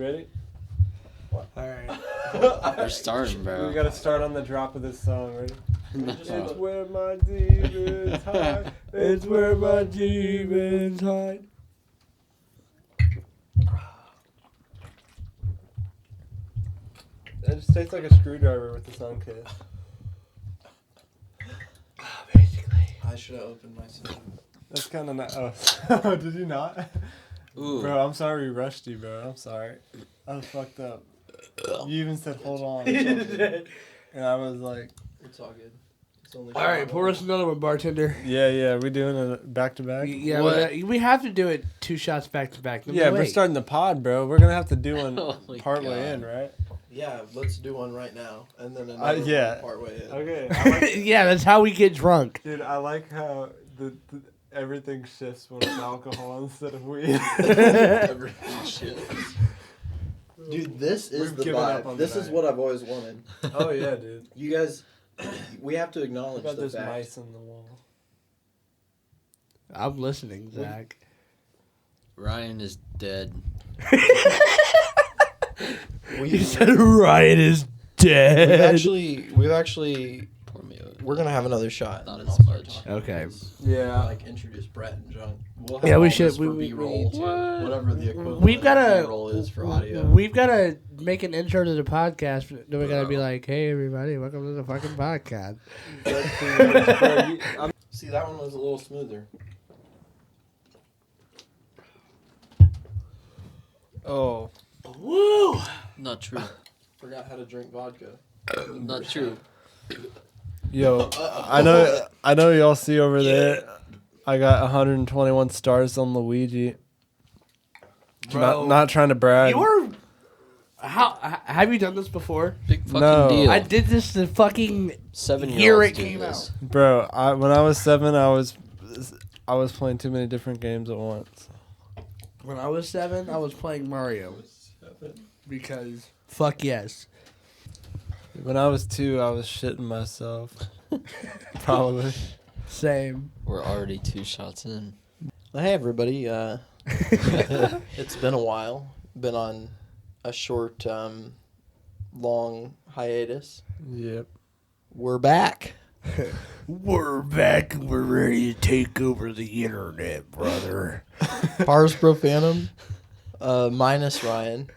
Ready? Alright. We're starting, bro. We gotta start on the drop of this song, ready? No. It's where my demons hide. It's where my demons hide. It just tastes like a screwdriver with the sun kiss. Basically. I should have opened myself. That's kind of not. Oh, did you not? Ooh. Bro, I'm sorry we rushed you, bro. I'm sorry. I was fucked up. You even said, hold on. And I was like, It's all good. It's only Alright, pour us another one, bartender. yeah, we doing it back to back? Yeah, we have to do it 2 shots back to back. Yeah, we're starting the pod, bro. We're gonna have to do one Oh my part way God. in, right? Yeah, let's do one right now. And then another yeah. one part way in. Okay. I like, Yeah, that's how we get drunk. dude, I like how everything shifts when it's alcohol instead of weed. Everything shifts. Dude, this is We've the given up vibe. on This the is night. what I've always wanted. Oh yeah, dude. You guys, we have to What acknowledge about the those fact. mice on the wall? I'm listening, Zach. Ryan is dead. You said Ryan is dead. We've actually, Pour me out. we're gonna have another shot. Not and as I'll start much. talking. Okay. Yeah. Like introduce Brett and Junk. We'll Yeah, have we all should- this for we B-roll need too. to. Whatever the equivalent We've gotta- of B-roll is for audio. We've got to make an intro to the podcast. Then we got to be like, hey, everybody, welcome to the fucking podcast. See, that one was a little smoother. Oh. Woo! Not true. Forgot how to drink vodka. Not true. Yo, I know y'all see over there. I got 121 stars on Luigi. Bro, Not trying to brag. you are. Have you done this before? Big fucking No. deal. I did this the fucking 7-year-olds year it do came this. Bro, when I was 7, I was playing too many different games at once. When I was 7, I was playing Mario. Because fuck yes. When I was 2, I was shitting myself. Probably. Same. We're already 2 shots in. Well, hey, everybody. It's been a while. Been on a short, long hiatus. Yep. We're back. We're back and we're ready to take over the internet, brother. Pars Profanum, minus Ryan.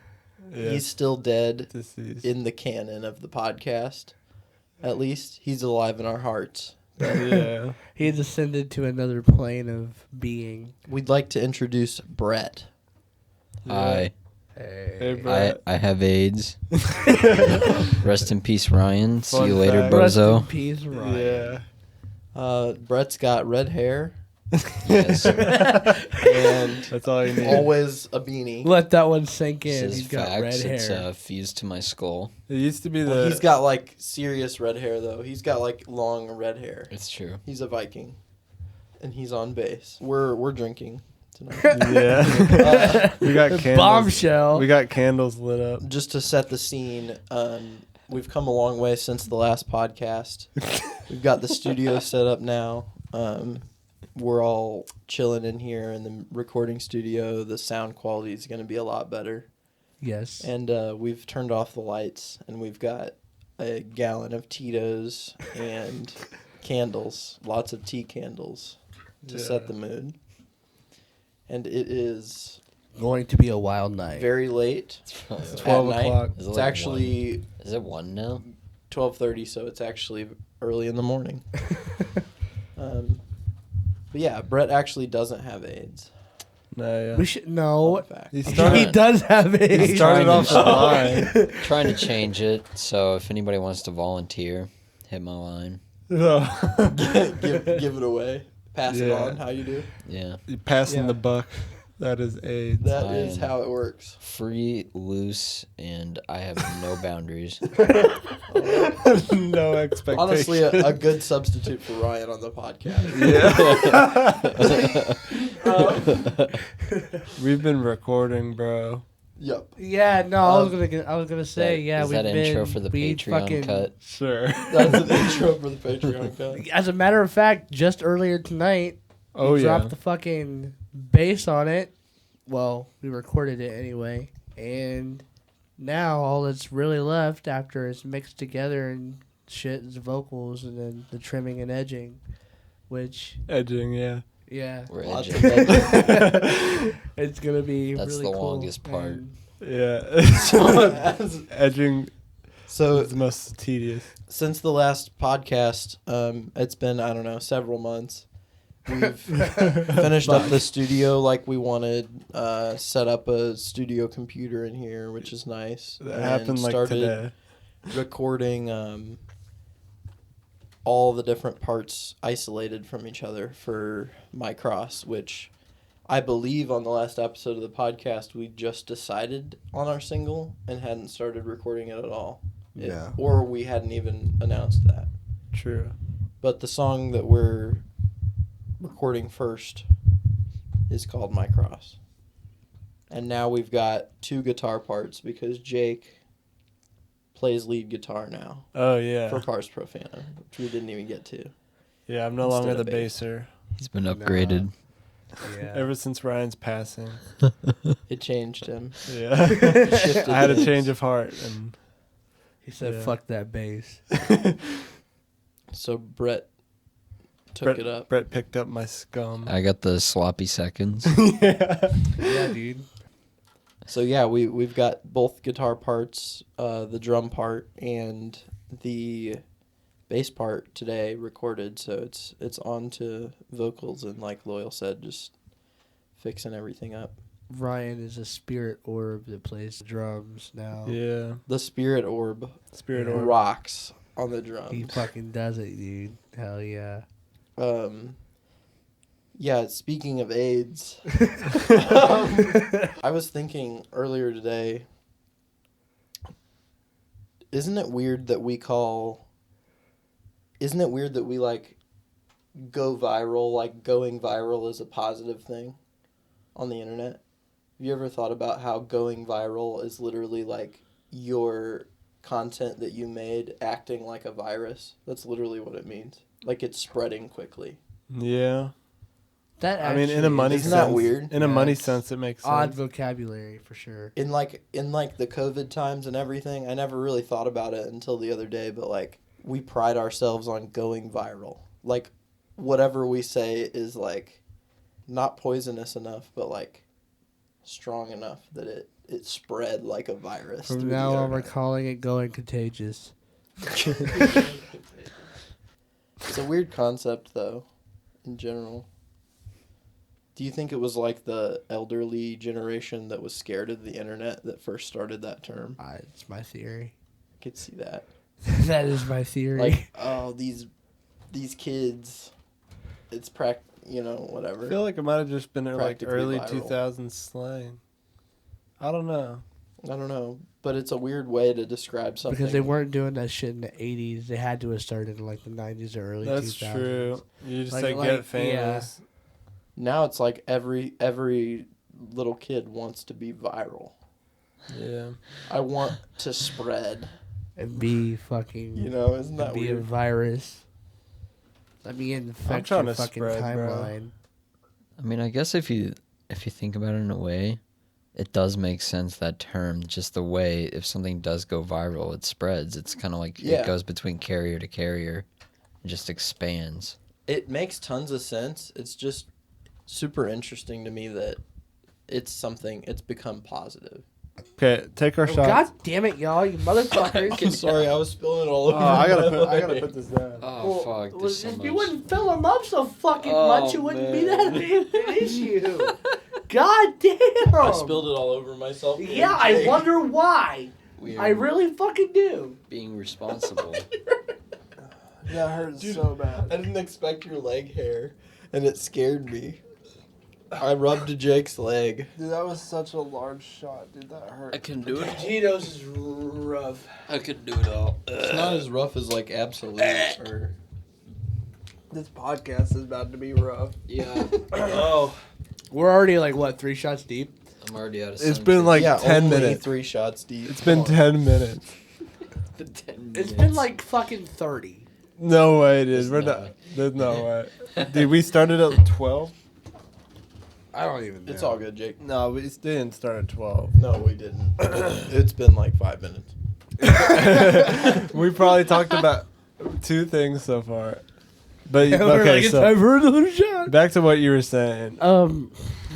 Yeah. He's still dead Deceased. in the canon of the podcast. At least he's alive in our hearts. Yeah. He descended to another plane of being. We'd like to introduce Brett. Hi. Hey, I bro. I have AIDS. Rest in peace, Ryan. See Fun you later, fact. Rest in bozo. peace, Ryan. Yeah. Brett's got red hair Yes. and That's all you need. always a beanie. Let that one sink This in. is He's got facts. red It's hair. fused to my skull. It used to be Well, the. he's got like serious red hair though. He's got like long red hair. It's true. He's a Viking, and he's on base. We're drinking tonight. Yeah. We got candles. Bombshell. We got candles lit up. Just to set the scene, we've come a long way since the last podcast. We've got the studio set up now. We're all chilling in here in the recording studio. The sound quality is going to be a lot better. Yes. And we've turned off the lights, and we've got a gallon of Tito's and candles, lots of tea candles to set the mood. And it is Going to be a wild night. very late. It's 12 at night. o'clock. Is it It's like actually Is it 1 now? 12:30, so it's actually early in the morning. But yeah, Brett actually doesn't have AIDS. No, yeah. We should no. Fun fact. He He started, does have he AIDS. started Trying off to- the line. Trying to change it. So if anybody wants to volunteer, hit my line. give it away. Pass it Yeah. on. How you do? Yeah. You're passing Yeah. the buck. That is AIDS. That Fine. is how it works. Free, loose, and I have no boundaries. No expectation. Honestly, a good substitute for Ryan on the podcast. Yeah. We've been recording, bro. Yep. Yeah, no, I was gonna say, yeah, is we've that been intro for the we Patreon fucking, cut? Sure. That's an intro for the Patreon cut. As a matter of fact, just earlier tonight, Oh, we yeah. dropped the fucking bass on it. Well, we recorded it anyway. And now all that's really left after it's mixed together and shit is vocals and then the trimming and edging, which Edging, yeah. yeah, We're Lots edging. of edging. it's gonna be That's really the cool. longest part. And Yeah. Edging So is the most tedious. since the last podcast, it's been, I don't know, several months. We've finished up the studio like we wanted, set up a studio computer in here, which is nice. That and happened like started today. recording all the different parts isolated from each other for My Cross, which I believe on the last episode of the podcast we just decided on our single and hadn't started recording it at all. Yeah. Or we hadn't even announced that. True. But the song that we're recording first is called My Cross. And now we've got 2 guitar parts because Jake plays lead guitar now Oh, yeah. for Pars Profanum, which we didn't even get to. Yeah, I'm no Instead longer the of bass. baser. He's been upgraded. yeah. Ever since Ryan's passing. It changed him. Yeah. Shifted I had a his- change of heart. And He said, Yeah. "Fuck that bass." So Brett took it up. Brett picked up my scum. I got the sloppy seconds. Yeah. Yeah, dude. So yeah, we've got both guitar parts, the drum part and the bass part today recorded. So it's on to vocals and like Loyal said, just fixing everything up. Ryan is a spirit orb that plays drums now. Yeah. The Spirit Orb Spirit Yeah. orb. rocks on the He drums. fucking does it, dude. Hell yeah. Yeah, speaking of AIDS, I was thinking earlier today, isn't it weird that we like go viral, like going viral is a positive thing on the internet? Have you ever thought about how going viral is literally like your content that you made acting like a virus? That's literally what it means. Like it's spreading quickly. Yeah. That I mean, in a actually money is Isn't sense. that weird? In a Yeah, money it's sense, it makes odd sense. vocabulary for sure. In like the COVID times and everything, I never really thought about it until the other day, but like we pride ourselves on going viral. Like whatever we say is like not poisonous enough, but like strong enough that it spread like a virus. From through the now on, we're internet. calling it going contagious. It's a weird concept though, in general. Do you think it was like the elderly generation that was scared of the internet that first started that term? It's my theory. I could see that. That is my theory. Like, oh, these kids, it's whatever. I feel like it might have just been like Practically early viral. 2000s slang. I don't know. I don't know, but it's a weird way to describe something. because they weren't doing that shit in the 80s. They had to have started in like the 90s or early That's 2000s. true. You just Like- get like, famous. Now it's like every little kid wants to be viral. Yeah. I want to spread. And be fucking, Isn't that be a weird? virus. Let me infect trying your to fucking spread, bro. timeline. I mean, I guess if you think about it in a way, it does make sense, that term, just the way if something does go viral, it spreads. It's kind of like Yeah. it goes between carrier to carrier. It just expands. It makes tons of sense. It's just super interesting to me that it's become positive. Okay, take our Oh, shot. God damn it, y'all, you motherfuckers. Sorry, I was spilling it all over. I gotta my leg. put this down. Oh, Well, fuck. There's so if much. you wouldn't fill them up so fucking Oh, much, it wouldn't be that man. big of an issue. God damn. I spilled it all over myself. Yeah, I wonder why. We I are really fucking do. being responsible. That hurts Dude, so bad. I didn't expect your leg hair, and it scared me. I rubbed Jake's leg. Dude, that was such a large shot. Dude, that hurt. I can do it. Tito's is rough. I could do it all. It's not as rough as like Absolute or. This podcast is about to be rough. Yeah. Oh, We're already like, what, 3 shots deep? I'm already out of It's been like yeah, 10 only minutes. 3 shots deep. It's been 10 minutes. 10 It's been like fucking 30. No way, dude. There's We're no not. There's no way. Dude, we started at 12. I don't even know. It's all good, Jake. No, we didn't start at 12. No, we didn't. It's been like 5 minutes. We probably talked about 2 things so far. But We're okay, like, it's so time for another shot. back to what you were saying.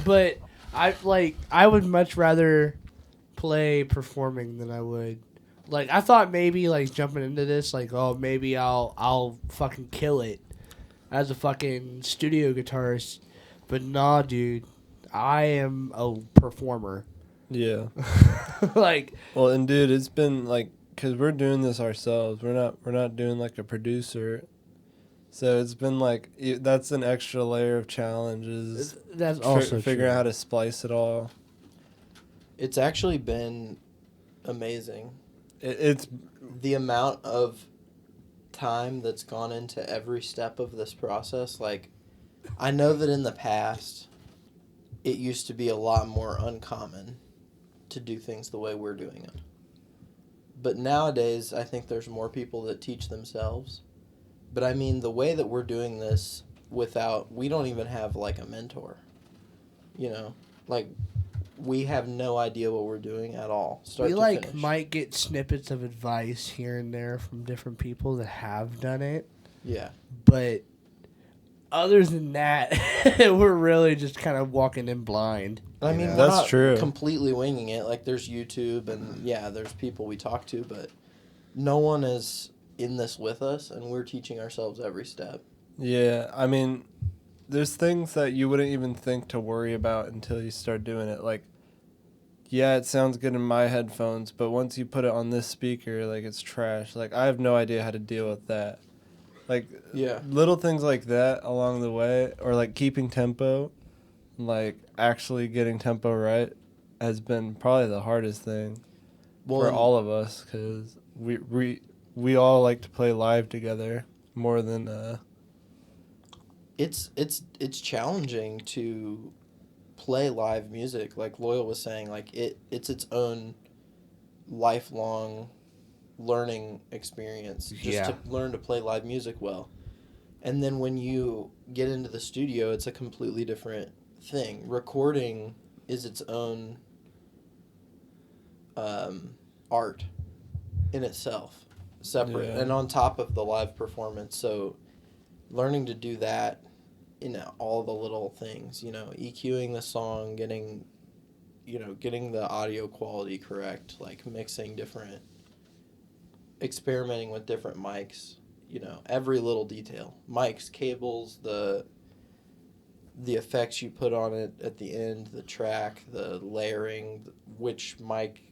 But I would much rather play performing than I would. Like, I thought maybe like jumping into this, like, oh, maybe I'll fucking kill it as a fucking studio guitarist. But nah, dude, I am a performer. Yeah. Like, Well, and dude, it's been like, cause we're doing this ourselves. We're not doing like a producer. So it's been like that's an extra layer of challenges. that's also figuring true. out how to splice it all. It's actually been amazing. It's The amount of time that's gone into every step of this process. Like, I know that in the past, it used to be a lot more uncommon to do things the way we're doing it. But nowadays, I think there's more people that teach themselves. But I mean, the way that we're doing this we don't even have like a mentor. You know, like, we have no idea what we're doing at all. Start We to like finish. might get snippets of advice here and there from different people that have done it, Yeah. but other than that, we're really just kind of walking in blind. I you mean, know? we're That's not true. completely winging it. Like, there's YouTube and, yeah, there's people we talk to, but no one is in this with us, and we're teaching ourselves every step. yeah. I mean, there's things that you wouldn't even think to worry about until you start doing it. Like, yeah, it sounds good in my headphones, but once you put it on this speaker, like, it's trash. Like, I have no idea how to deal with that. Like, Yeah. little things like that along the way, or like keeping tempo, like actually getting tempo right, has been probably the hardest thing for all of us, because we all like to play live together more than It's challenging to play live music. Like Loyal was saying, like, it's its own lifelong learning experience just Yeah. to learn to play live music well. And then when you get into the studio, it's a completely different thing. Recording is its own art in itself, separate, Yeah. and on top of the live performance. So learning to do that in all the little things, EQing the song, getting the audio quality correct, like mixing different, experimenting with different mics, every little detail, mics, cables, the effects you put on it at the end, the track, the layering, which mic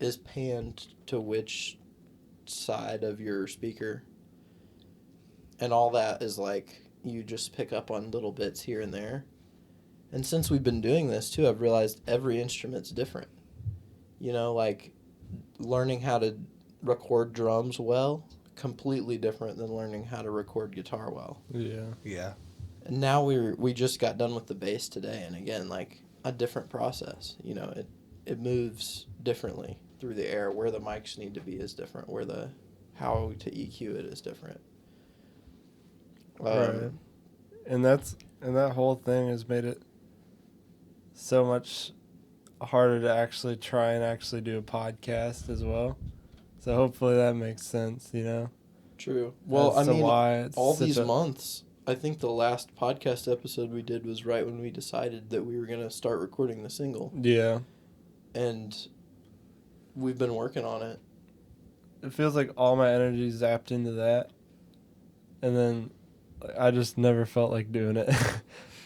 is panned to which side of your speaker. And all that is like, you just pick up on little bits here and there. And since we've been doing this too, I've realized every instrument's different. Like learning how to record drums well, completely different than learning how to record guitar well. Yeah. And now we just got done with the bass today, and again, like, a different process. It moves differently through the air. Where the mics need to be is different. How to EQ it is different. right. And that whole thing has made it so much harder to actually try and actually do a podcast as well. So hopefully that makes sense, True. Well, as I to mean, why it's all such these a- months, I think the last podcast episode we did was right when we decided that we were going to start recording the single. Yeah. And we've been working on it. It feels like all my energy zapped into that. And then I just never felt like doing it.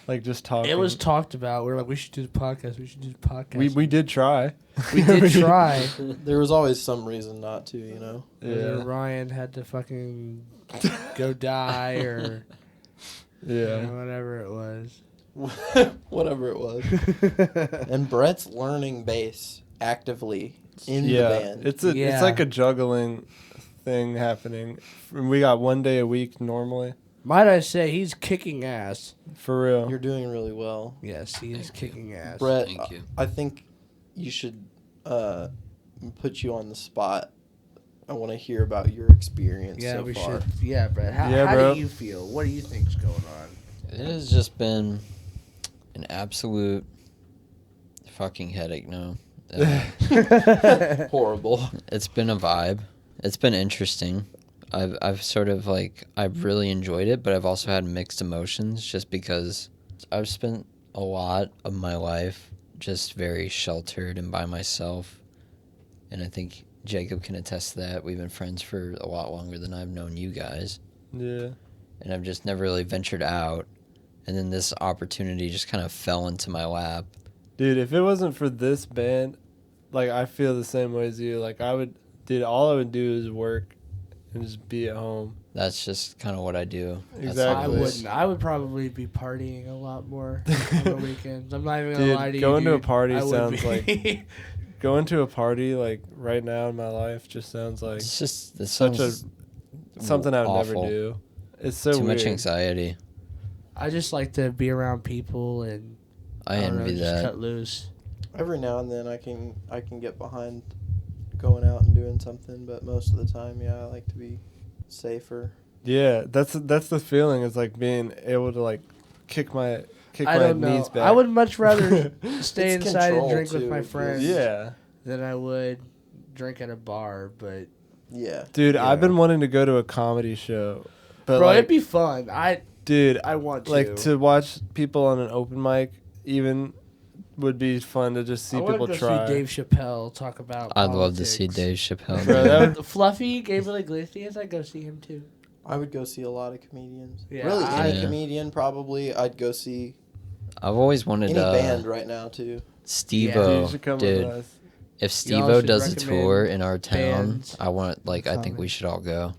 Like just talking. It was talked about. We were like, we should do the podcast. We should do the podcast. We did try. We did try. There was always some reason not to, Whether Yeah. Ryan had to fucking go die or Yeah. whatever it was. Whatever it was. And Brett's learning bass actively in the Yeah. band. It's Yeah. like a juggling thing happening. We got one day a week normally. Might I say, he's kicking ass. For real. You're doing really well. Yes, he is kicking ass. Brett, Thank you. I think you should put you on the spot. I want to hear about your experience Yeah, so we far. should. Yeah, Brett. How Yeah, bro. do you feel? What do you think's going on? It has just been an absolute fucking headache. No, Horrible. it's been a vibe. It's been interesting. I've sort of like I've really enjoyed it, but I've also had mixed emotions just because I've spent a lot of my life just very sheltered and by myself, and I think Jacob can attest to that. We've been friends for a lot longer than I've known you guys. Yeah. And I've just never really ventured out. And then this opportunity just kind of fell into my lap. Dude, if it wasn't for this band, like, I feel the same way as you. Like, all I would do is work and just be at home. That's just kind of what I do. Exactly. I would probably be partying a lot more on the weekends. I'm not even going to Dude, lie to you, going to a dude. party I would sounds be. like... Going to a party, like, right now in my life just sounds like It's just this such something I would awful. never do. It's so Too weird. much anxiety. I just like to be around people and I don't know, envy just that. cut loose. Every now and then I can get behind going out and doing something, but most of the time, yeah, I like to be safer. Yeah, that's the feeling. It's like being able to, like, kick my I don't know. knees back. I would much rather stay It's inside and control, drink with too. my friends Yeah. than I would drink at a bar. But Yeah. Dude, Yeah. I've been wanting to go to a comedy show. But bro, like, it'd be fun. I want to. like to watch people on an open mic even would be fun to just see I wanna people go try. See Dave Chappelle talk about. I'd love to see politics. Dave Chappelle. Bro, that would- Fluffy, Gabriel Iglesias. I'd go see him too. I would go see a lot of comedians. Yeah, Really, any Yeah. comedian probably. I'd go see I've always wanted any band right now too. Dude, you Steve-O. should come Dude, with us. if Y'all Steve-O should does a recommend tour in our town, bands I want I think coming. we should all go.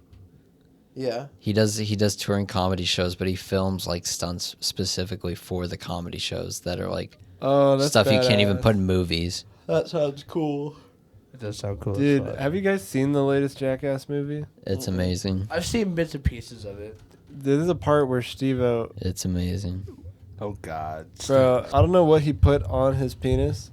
Yeah. He does touring comedy shows, but he films like stunts specifically for the comedy shows that are like Oh, that's stuff you can't even badass. put in movies. That sounds cool. It does sound cool. Dude, as fuck. have you guys seen the latest Jackass movie? It's amazing. I've seen bits and pieces of it. There's a part where Steve-O, It's amazing. Oh God, bro, I don't know what he put on his penis,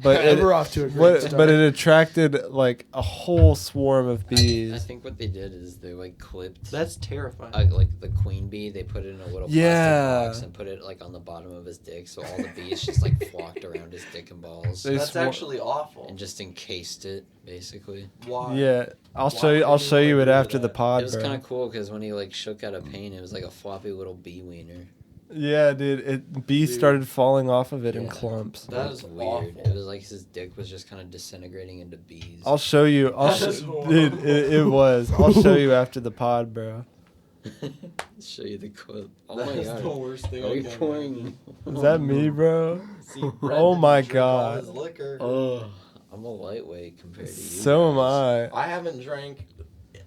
but we're off to a great start. but it attracted like a whole swarm of bees. I think what they did is they like clipped That's terrifying. like the queen bee. They put it in a little Yeah. plastic box and put it like on the bottom of his dick, so all the bees just like flocked around his dick and balls They That's swar- actually awful. and just encased it basically. Why? Yeah, I'll Why show you. would I'll show you anyone it do after the that? pod, It was bro. kind of cool because when he like shook out of pain, it was like a floppy little bee wiener. Yeah, dude. Bees Dude. started falling off of it in Yeah. clumps. That It is was weird. awful. It was like his dick was just kind of disintegrating into bees. I'll show you. That is horrible. Dude, it was. I'll show you after the pod, bro. show you the clip. Oh That my is god. the worst thing Are I you can pouring? Is that me, bro? See Oh Brendan my drink all God. his liquor. Oh, I'm a lightweight compared to you. So am guys. I. I haven't drank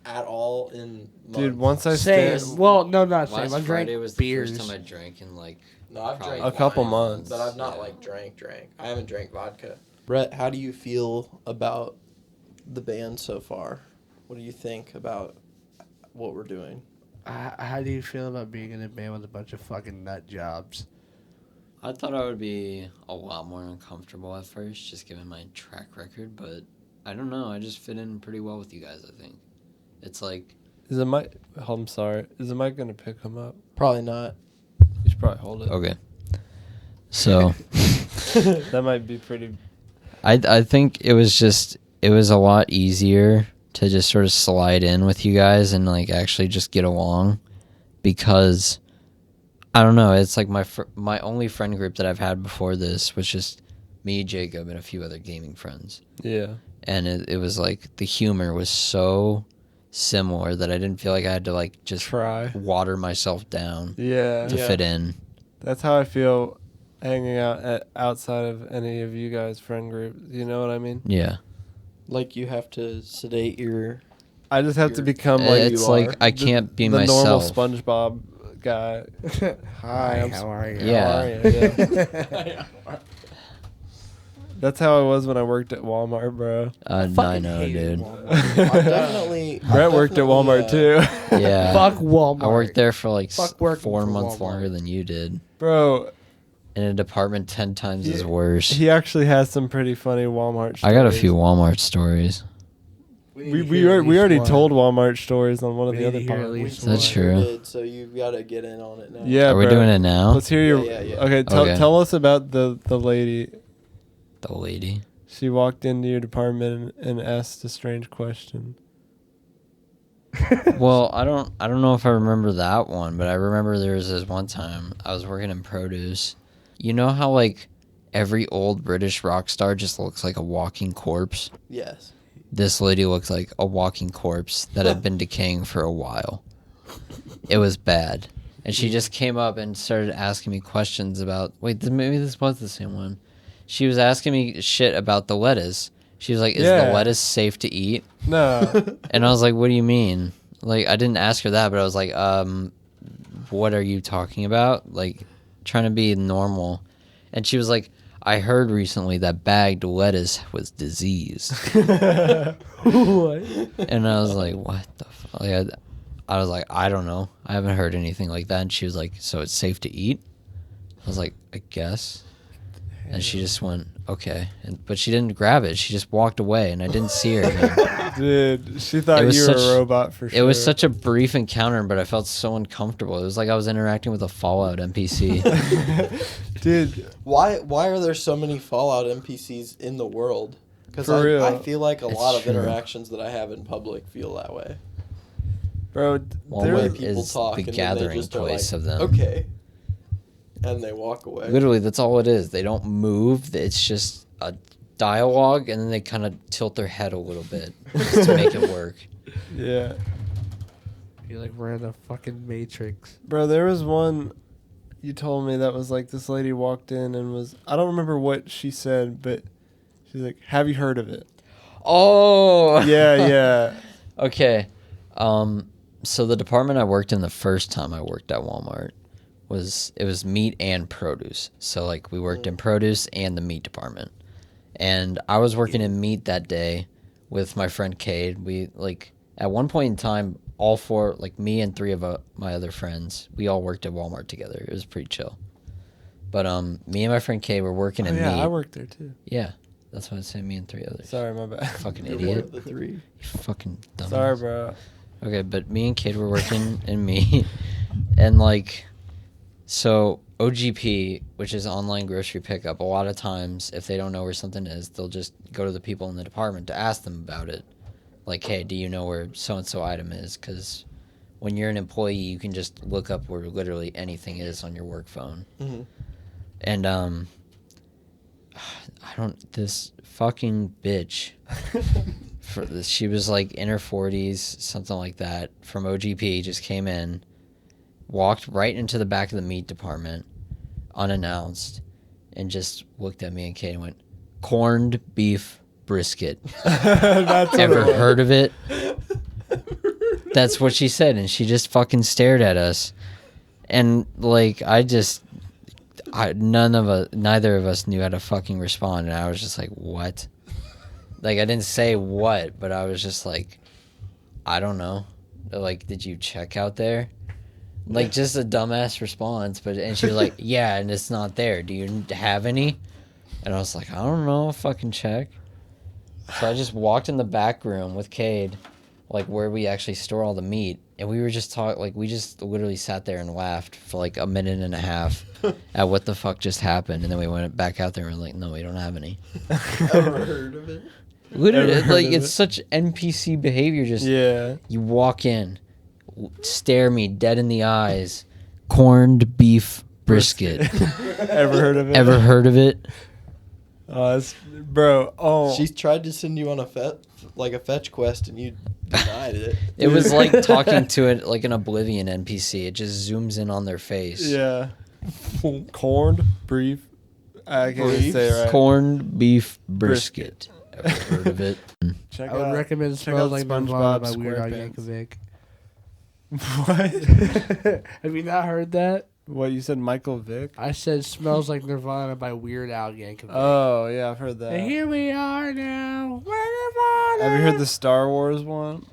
at all in months. Dude, once I Same. stand, Well, no, not Last same. I Friday drank was the beers. first time I drank in like No, I've probably drank A couple wine, months. but I've not Yeah. like drank. I haven't drank vodka. Brett, how do you feel about the band so far? What do you think about what we're doing? How do you feel about being in a band with a bunch of fucking nut jobs? I thought I would be a lot more uncomfortable at first, just given my track record, but I don't know. I just fit in pretty well with you guys, I think. It's like, is the mic? Oh, I'm sorry. Is the mic gonna pick him up? Probably not. You should probably hold it. okay. So, That might be pretty. I think it was a lot easier to just sort of slide in with you guys and like actually just get along because I don't know, it's like my only friend group that I've had before this was just me, Jacob, and a few other gaming friends. Yeah. And it was like the humor was so similar that I didn't feel like I had to like just Try. water myself down Yeah. to fit in. That's how I feel hanging out outside of any of you guys' friend group. You know what I mean? Yeah. Like you have to sedate your. I just have to You're- become like It's you like are. I can't be the normal myself. SpongeBob guy. Hi, I'm how are you? Yeah. How are you? Yeah. That's how I was when I worked at Walmart, bro. I Fucking know, hated dude. Walmart. I've definitely. Brett worked at Walmart too. Yeah. Fuck Walmart. I worked there for like Fuck working 4 for months Walmart. longer than you did. Bro, In a department 10 times as Yeah. worse. he actually has some pretty funny Walmart stories. I got a few Walmart stories. We already told Walmart stories on one of the other podcasts. That's true. Did, so you've got to get in on it now. Yeah, Are we doing it now? Let's hear your. Yeah. Okay, tell us about the lady. The lady. She walked into your department and asked a strange question. Well, I don't know if I remember that one, but I remember there was this one time I was working in produce. You know how like every old British rock star just looks like a walking corpse? Yes. This lady looked like a walking corpse that had been decaying for a while. It was bad. And she just came up and started asking me questions about... Wait, maybe this was the same one. She was asking me shit about the lettuce. She was like, is the lettuce safe to eat? No. And I was like, what do you mean? Like, I didn't ask her that, but I was like, what are you talking about? Like, trying to be normal. And she was like, I heard recently that bagged lettuce was diseased. What? And I was like, what the fuck? Like, I was like, I don't know. I haven't heard anything like that. And she was like, so it's safe to eat? I was like, I guess. And she just went, okay. But she didn't grab it. She just walked away, and I didn't see her again. Dude, she thought you were a robot for sure. It was such a brief encounter, but I felt so uncomfortable. It was like I was interacting with a Fallout NPC. Dude. Why are there so many Fallout NPCs in the world? Because I feel like a lot of interactions that I have in public feel that way. Bro, Walmart people is talk the and then gathering they just are place like, of them. Okay. And they walk away. Literally, that's all it is. They don't move. It's just a dialogue, and then they kind of tilt their head a little bit to make it work. Yeah. You're like, we're in a fucking Matrix. Bro, there was one you told me that was like this lady walked in and was... I don't remember what she said, but she's like, have you heard of it? Oh! Yeah. Okay. So the department I worked in the first time I worked at Walmart was meat and produce. So like we worked in produce and the meat department. And I was working in meat that day with my friend Cade. We like at one point in time, all four, like me and three of my other friends, we all worked at Walmart together. It was pretty chill. But me and my friend Cade were working in meat. I worked there too. Yeah. That's why I said me and three others. Sorry, my bad. Fucking You're idiot. one of the three. You fucking dumb. Sorry, bro. Okay, but me and Cade were working in meat. And like... So OGP, which is online grocery pickup, a lot of times if they don't know where something is, they'll just go to the people in the department to ask them about it. Like, hey, do you know where so-and-so item is? Because when you're an employee, you can just look up where literally anything is on your work phone. Mm-hmm. And this fucking bitch, she was like in her 40s, something like that, from OGP, just came in. Walked right into the back of the meat department, unannounced, and just looked at me and Kate and went, corned beef brisket. That's Ever heard of it? That's what she said, and she just fucking stared at us. And, like, neither of us knew how to fucking respond, and I was just like, what? Like, I didn't say what, but I was just like, I don't know. Like, did you check out there? Like, just a dumbass response, and she was like, yeah, and it's not there. Do you have any? And I was like, I don't know, I'll fucking check. So I just walked in the back room with Cade, like, where we actually store all the meat, and we were just talking, like, we just literally sat there and laughed for, like, a minute and a half at what the fuck just happened, and then we went back out there and we're like, no, we don't have any. Ever heard of it? Literally, like, it's such NPC behavior, just, you walk in, stare me dead in the eyes, corned beef brisket. Ever heard of it? Ever heard of it? Bro. She's tried to send you on a fetch quest, and you denied it. It was like talking to it like an Oblivion NPC. It just zooms in on their face. Yeah. Corned beef. I can't even say it right. Corned beef brisket. Ever heard of it? I would recommend Smells Like Nirvana by Weird Al Yankovic. What? Have you not heard that? What, you said Michael Vick? I said Smells Like Nirvana by Weird Al Yankovic. Oh, yeah, I've heard that. And here we are now. We're Nirvana. Have you heard the Star Wars one?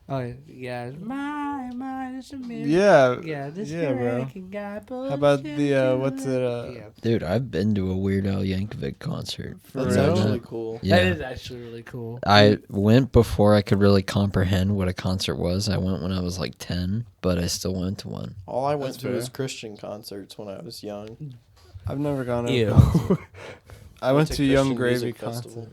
Oh, yeah. My is America. Yeah. Yeah, this Yeah, bro. American guy. How about the what's it? Yeah. Dude, I've been to a Weird Al Yankovic concert. For That's real? actually cool. Yeah. That is actually really cool. I went before I could really comprehend what a concert was. I went when I was like 10, but I still went to one. All I went That's to was fair. Christian concerts when I was young. I've never gone to a Ew. concert. I went to Christian Young Gravy Music concert. Festival.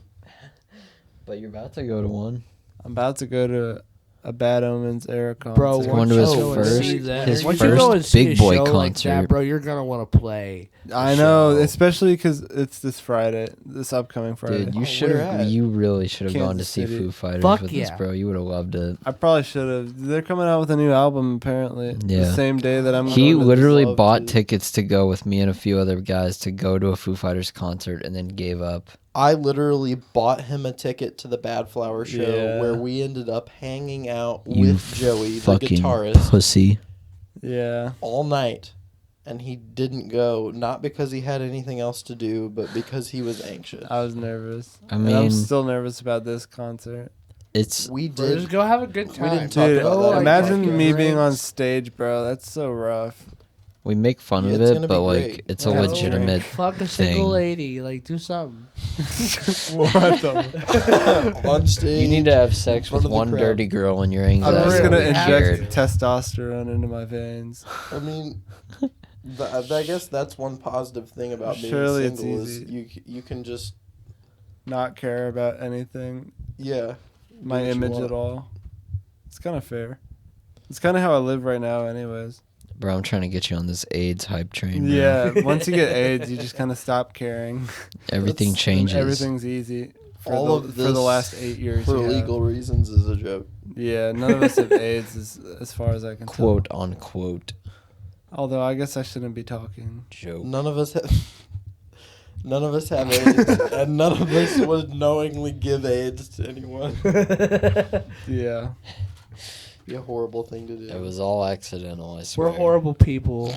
But you're about to go to one. I'm about to go to a Bad Omens era concert. Bro, He's once going to his you go and first- see that- his once you go and first see big a boy show like concert. that, bro, you're gonna want to play. I know, show. especially because it's this Friday, this upcoming Friday. Dude, you Oh, should where have. at? You really should have gone to Kansas see City. Foo Fighters Fuck with us, yeah. bro. You would have loved it. I probably should have. They're coming out with a new album apparently. The Yeah. same day that I'm. He going to literally love bought to- tickets to go with me and a few other guys to go to a Foo Fighters concert and then gave up. I literally bought him a ticket to the Bad Flower show Yeah. where we ended up hanging out You with Joey, the fucking guitarist, pussy. Yeah. all night. And he didn't go, not because he had anything else to do, but because he was anxious. I was nervous. I And mean, I'm still nervous about this concert. it's We Bro, did. just go have a good time. didn't talk Dude, about that. like, imagine fucking me being on drinks. stage, bro. That's so rough. we make fun Yeah, of it's it, gonna but be like great. it's a Yeah. legitimate Fuck a thing. single lady. Like, do something. What the? On stage. You need to have sex front with of the one crowd. dirty girl and your I'm anxiety. just gonna will be inject cured. testosterone into my veins. I mean, I guess that's one positive thing about being Surely it's single is easy. you can just Not care about anything, yeah my what you image want. at all. It's kind of fair. It's kind of how I live right now, anyways. Bro, I'm trying to get you on this AIDS hype train. Bro. Yeah. Once you get AIDS, you just kind of stop caring. Everything That's- changes. Everything's easy. For All the, of for the this last 8 years. for yeah. legal reasons is a joke. Yeah, none of us have AIDS as far as I can Quote unquote tell. Although I guess I shouldn't be talking. joke. None of us have. None of us have AIDS, and none of us would knowingly give AIDS to anyone. Yeah. Be a horrible thing to do. It was all accidental, I swear. We're horrible people.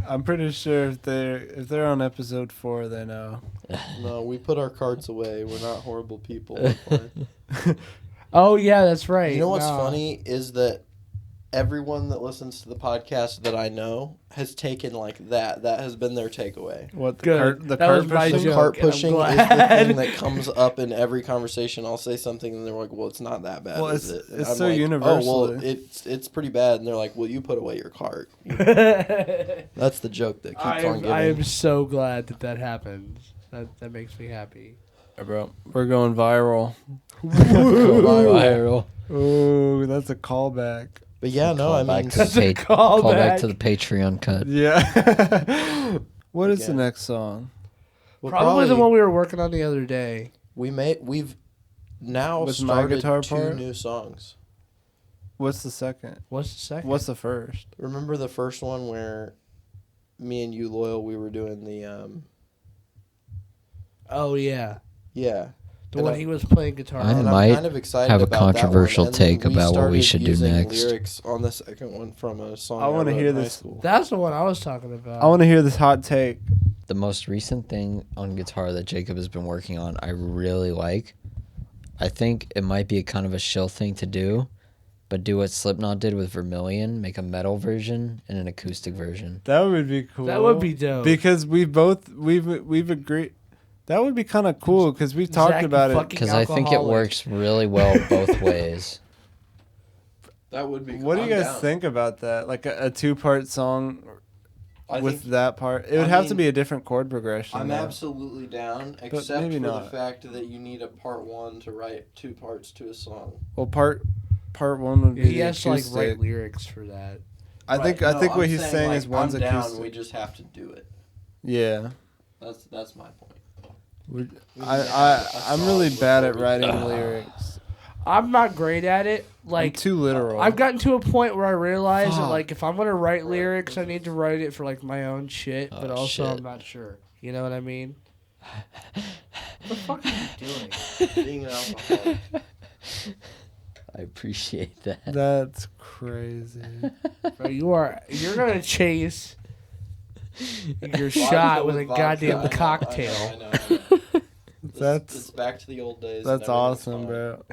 I'm pretty sure if they're on episode 4, they know. No, we put our cards away. We're not horrible people. We're fine. Oh yeah, that's right. You know what's No. funny is that everyone that listens to the podcast that I know has taken like that. That has been their takeaway. What the Good. cart, the That cart was my pushing? The joke, cart and I'm pushing is the glad. thing that comes up in every conversation. I'll say something and they're like, "Well, it's not that bad, Well, is it's- it?" And it's I'm so like, universal. Oh, well, it's pretty bad. And they're like, "Well, you put away your cart." That's the joke that keeps on giving. I am so glad that happened. That makes me happy. Yeah, bro, we're going viral. Viral. Ooh, that's a callback. But yeah, no, I Call back mean, to the That's a call back callback. to the Patreon cut. Yeah. What is the Again. next song? we'll Probably the one we were working on the other day. we've now With my started guitar 2 part? new songs. What's the second? What's the second? What's the first? Remember the first one where me and you, Loyal, we were doing the Oh yeah, yeah. the And one I- he was playing guitar. I on. And might I'm kind of excited have a about that one, controversial and then take about what we started should do using next. Lyrics on the second one from a song I wanna wrote hear in high this. school. That's the one I was talking about. I want to hear this hot take. The most recent thing on guitar that Jacob has been working on, I really like. I think it might be a kind of a shill thing to do, but do what Slipknot did with Vermilion, make a metal version and an acoustic version. That would be cool. That would be dope. Because we've agreed. That would be kind of cool because we've talked Zach, about it. fucking Because I think it alcoholic. works really well both ways. That would be. What do you I'm guys down. think about that? Like a 2-part song I with think that part. It I would have to mean, be a different chord progression. I'm though. absolutely down, except maybe for the not. fact that you need a part 1 to write 2 parts to a song. Well, part 1 would be he the has to like acoustic. write lyrics for that. I think Right, I think no, what I'm he's saying like, is one's I'm down. acoustic. We just have to do it. Yeah. That's my point. We- We need to have a I'm really song bad at before we- writing lyrics. I'm not great at it. I'm Like too literal. I've gotten to a point where I realize that Fuck. like if I'm gonna write lyrics, I need to write it for like my own shit, but Oh, also shit. I'm not sure. You know what I mean? What the fuck are you doing? Being an alcoholic. I appreciate that. That's crazy. Bro, you're gonna chase your Vodka shot with a vodka. goddamn I cocktail. know. It's That's back to the old days. that's and everything's awesome, fine. bro.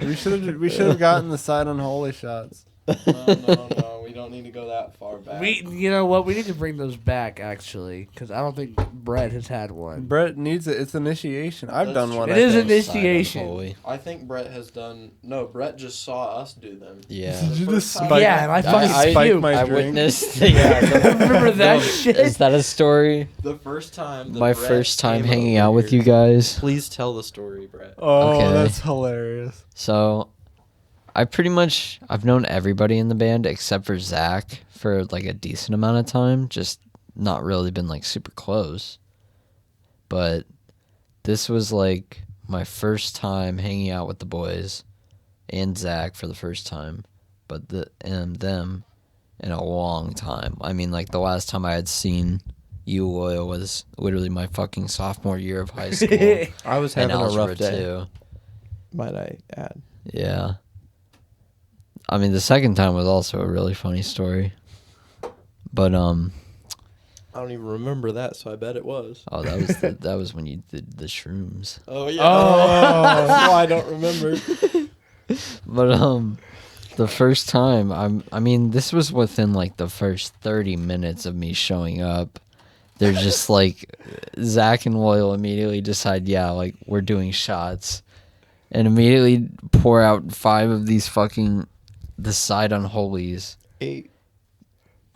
We should have gotten the side unholy shots. No. We don't need to go that far back. You know what? We need to bring those back actually, because I don't think Brett has had one. Brett needs it. It's initiation. I've That's done true. one. It I is think. initiation. Holy. I think Brett has done. No, Brett just saw us do them. Yeah. Did you The just first time- spike? Yeah, and I fucking I spiked puked. my I drink. witnessed. Remember that shit? Is that a story? The first time. that My Brett first time came hanging over out with here- you guys. Please tell the story, Brett. Oh, Okay. that's hilarious. So, I've known everybody in the band except for Zach for like a decent amount of time. Just not really been like super close. But this was like my first time hanging out with the boys and Zach for the first time, but them in a long time. I mean, like the last time I had seen you, Loyal, was literally my fucking sophomore year of high school. I was and having a algebra rough day. too. Might I add? Yeah. I mean, the second time was also a really funny story. But I don't even remember that, so I bet it was. oh, that was when you did the shrooms. Oh yeah. Oh. That's why I don't remember. But the first time I mean, this was within like the first 30 minutes of me showing up. They're just like Zach and Loyal immediately decide, yeah, like we're doing shots, and immediately pour out 5 of these fucking the side unholies. 8.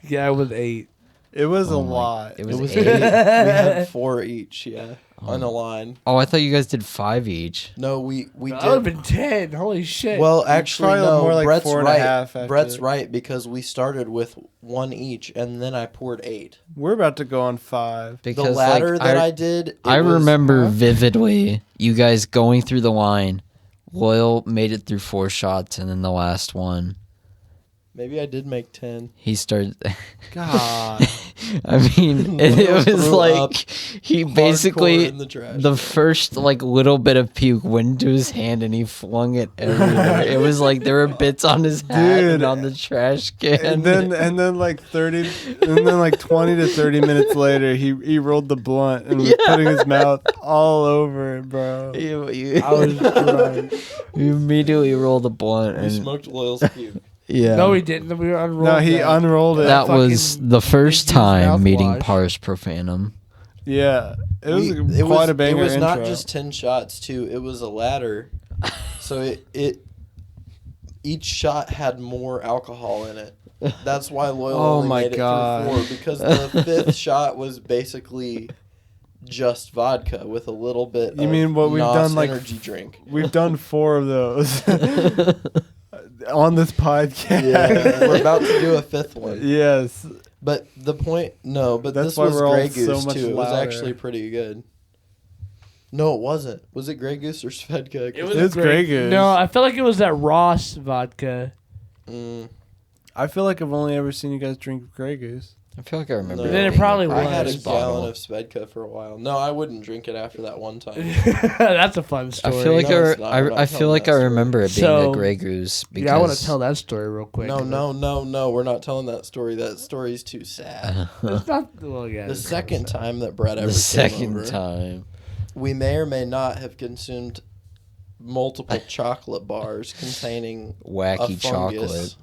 Yeah, it was 8. It was a Oh my- lot. It was, It was 8. 8. We had 4 each. Yeah, on a line. Oh, I thought you guys did 5 each. No, we That would have did. been 10. Holy shit. Well, actually, probably no. more like Brett's 4.5 right. after. Brett's right because we started with 1 each, and then I poured 8. We're about to go on 5. The Because ladder like, that I did. I it was- remember Huh? vividly you guys going through the line. Loyal made it through 4 shots, and then the last one, Maybe I did make 10. he started. God. I mean, it Loyal was threw like up he Hardcore basically in the trash. the first like little bit of puke went into his hand, and he flung it everywhere. It was like there were bits on his hat Dude. and on the trash can. and then like 30 and then like 20 to 30 minutes later he rolled the blunt and was putting his mouth all over it, bro. you I was drunk. immediately rolled a blunt, we and smoked Loyal's puke. yeah. No, we didn't. We unrolled No, he that. unrolled it. that fucking was the first infused time meeting mouthwash. Pars Profanum. Yeah. It was quite a banger It was not intro. just 10 shots too. It was a ladder. So it each shot had more alcohol in it. That's why Loyal Oh only my made God. it through 4 because the 5th shot was basically just vodka with a little bit You of mean what we've NOS done, like, energy drink. We've done 4 of those on this podcast. Yeah, we're about to do a 5th one. Yes. But the point, no, but That's this why was we're all Grey so Goose much too. It was louder. actually pretty good. No, it wasn't. Was it Grey Goose or Svedka? It was, It was Grey Goose. No, I felt like it was that Ross vodka. I feel like I've only ever seen you guys drink Grey Goose. I feel like I remember. No. Then it being probably the I had a was. first bottle. gallon of Svedka for a while. No, I wouldn't drink it after that one time. That's a fun I story. feel like No, it's not. We're not I feel telling like that I story. remember it being So- a Grey Goose because yeah, I want to tell that story real quick. No. We're not telling that story. That story's too sad. It's not. Well, yeah. The it's second sad. time that Brett ever the came second over, time. we may or may not have consumed multiple chocolate bars containing a Wacky fungus. chocolate.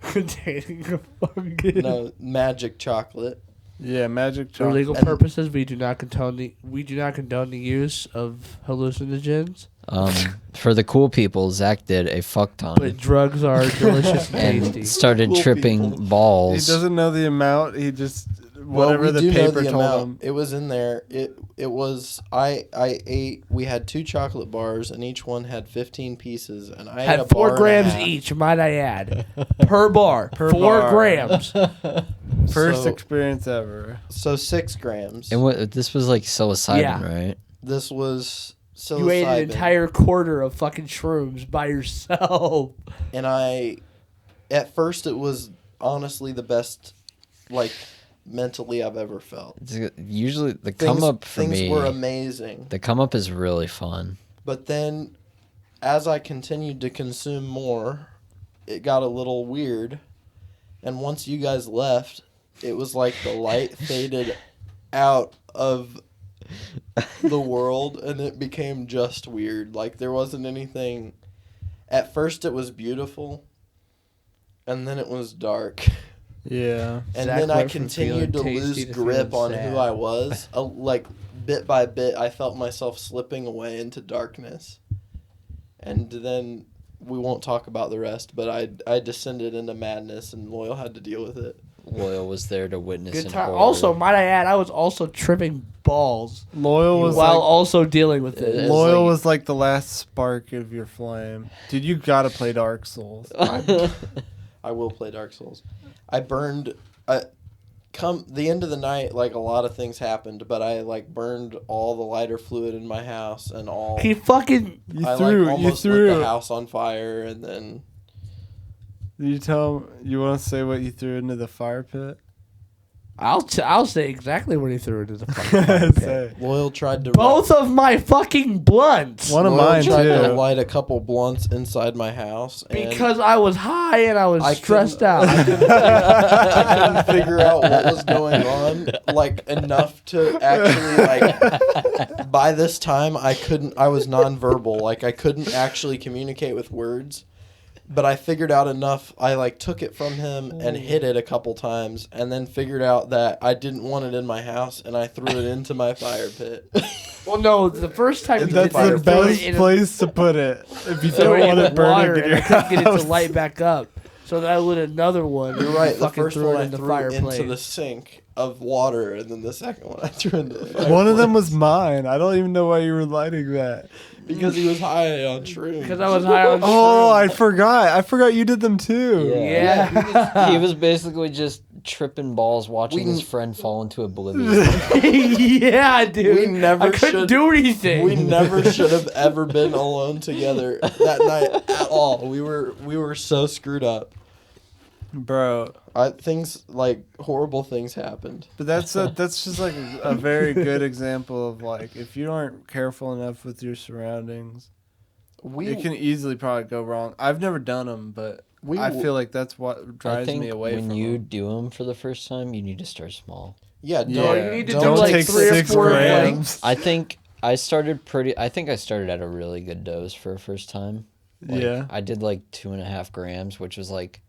containing a fungus. No, magic chocolate. Yeah, magic For chocolate. legal And- purposes, we do not condone the use of hallucinogens. For the cool people, Zach did a fuck ton But drugs are delicious and tasty. and started Cool tripping people. He balls. doesn't know the amount. He just Well, whatever we the do know paper the told amount. him. It was in there. It was I ate. We had 2 chocolate bars, and each one had 15 pieces, and I Had a 4 bar and a grams half. each, might I add, per bar. Per 4 bar. grams. First So- experience ever. So 6 grams. and what this was like psilocybin, Yeah. right? This was psilocybin. You ate an entire quarter of fucking shrooms by yourself. And at first, it was honestly the best, like, mentally I've ever felt. Usually the come up for things me. were amazing. The come up is really fun. But then, as I continued to consume more, it got a little weird. And once you guys left, it was like the light faded out of the world, and it became just weird. Like, there wasn't anything. At first, it was beautiful. and then it was dark. Yeah. And Zach then I went from continued to feeling lose tasty to grip on feeling who sad. I was. Like, bit by bit, I felt myself slipping away into darkness. And then we won't talk about the rest, but I descended into madness, and Loyal had to deal with it. Loyal was there to witness Good in time. horror. Also, might I add, I was also tripping balls Loyal was while like, also dealing with it. It's Loyal like- was like the last spark of your flame. Dude, you gotta play Dark Souls. I will play Dark Souls. I burned. Come the end of the night, like a lot of things happened, but I like burned all the lighter fluid in my house and all. He fucking. You I threw. like almost you lit threw. the house on fire, and then You tell. You want to say what you threw into the fire pit? I'll say exactly what he threw into the fucking fire pit. Say. Loyal tried to. Both of my fucking blunts. One of Loyal mine tried to too. light a couple blunts inside my house and Because I was high and I was I stressed couldn't- out. I couldn't figure out what was going on, like enough to actually like. By this time, I was nonverbal, like I couldn't actually communicate with words. But I figured out enough. I like took it from him and hit it a couple times, and then figured out that I didn't want it in my house, and I threw it into my fire pit. Well, no, the first time you That's did the that, threw it best in a- place to put it. If you threw don't it want in it burning water, in and your I couldn't get it to house. light back up. So then I lit another one. You're right. And The fucking first threw one it I in the threw fireplace. into the sink of water, and then the second one I threw into the fireplace. One of them was mine. I don't even know why you were lighting that. because he was high on shrooms. Because I was high on Oh, I shrooms. forgot. I forgot you did them too. Yeah. He was basically just tripping balls, watching We- his friend fall into oblivion. Yeah, dude. We never I couldn't should- do anything. We never should have ever been alone together that night at all. We were so screwed up. Bro. Things like horrible things happened. But that's just like a very good example of like if you aren't careful enough with your surroundings, it can easily probably go wrong. I've never done them, but I feel like that's what I drives think me away when from you them. do them for the first time, you need to start small. Yeah, don't, Yeah. you need to don't do like take 3 or 6 4 grams. I think I started at a really good dose for a first time. Like, Yeah. I did like 2.5 grams, which was like